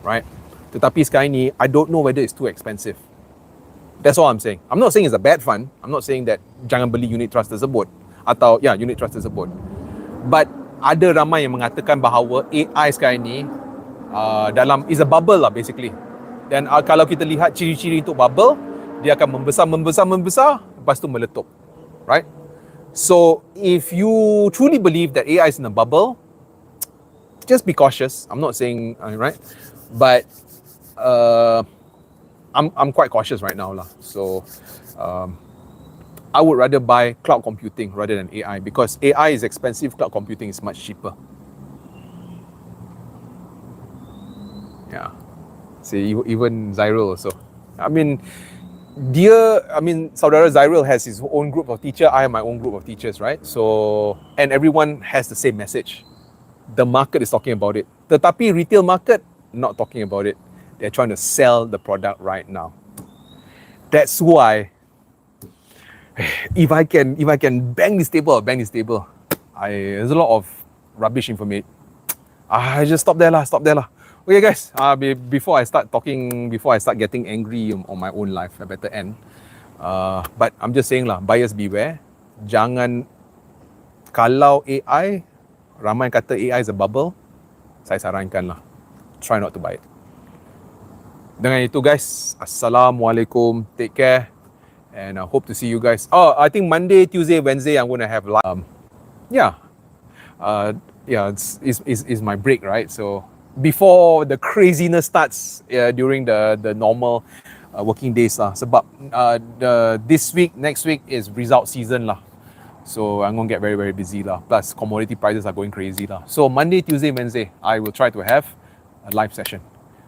Right? Tetapi sekarang ni, I don't know whether it's too expensive. That's all I'm saying. I'm not saying it's a bad fund. I'm not saying that jangan beli unit trust tersebut. Atau, unit trust tersebut. But, ada ramai yang mengatakan bahawa AI sekarang ni, is a bubble lah basically. Dan kalau kita lihat ciri-ciri untuk bubble, dia akan membesar, lepas tu meletup. Right? So, if you truly believe that AI is in a bubble, just be cautious. I'm not saying, right? But, I'm quite cautious right now lah. So I would rather buy cloud computing rather than AI because AI is expensive, cloud computing is much cheaper. Yeah. See, even Zyril also. I mean, Saudara Zyril has his own group of teachers. I have my own group of teachers, right? So, and everyone has the same message. The market is talking about it. Tetapi retail market, not talking about it. They're trying to sell the product right now. That's why, if I can bang this table, I'll bang this table. There's a lot of rubbish information. I just stop there lah. Okay guys, before I start getting angry on my own life, I better end. But I'm just saying lah, buyers beware. Jangan, kalau AI, ramai kata AI is a bubble, saya sarankan lah, try not to buy it. Dengan itu guys, Assalamualaikum, take care, and I hope to see you guys. I think Monday, Tuesday, Wednesday, I'm going to have live. It's my break, right? So before the craziness starts during the normal working days lah. Sebab this week, next week is result season lah. So I'm gonna get very, very busy lah. Plus commodity prices are going crazy lah. So Monday, Tuesday, Wednesday, I will try to have a live session.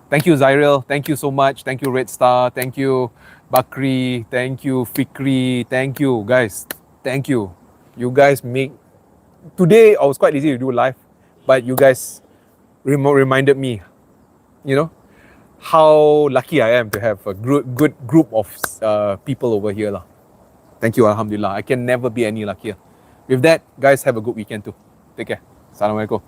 Thank you, Zyril. Thank you so much. Thank you, Red Star. Thank you, Bakri. Thank you, Fikri. Thank you, guys. Thank you. You guys make... Today, I was quite lazy to do live, but you guys reminded me, how lucky I am to have a good group of people over here lah. Thank you, Alhamdulillah. I can never be any luckier. With that, guys, have a good weekend too. Take care. Assalamualaikum.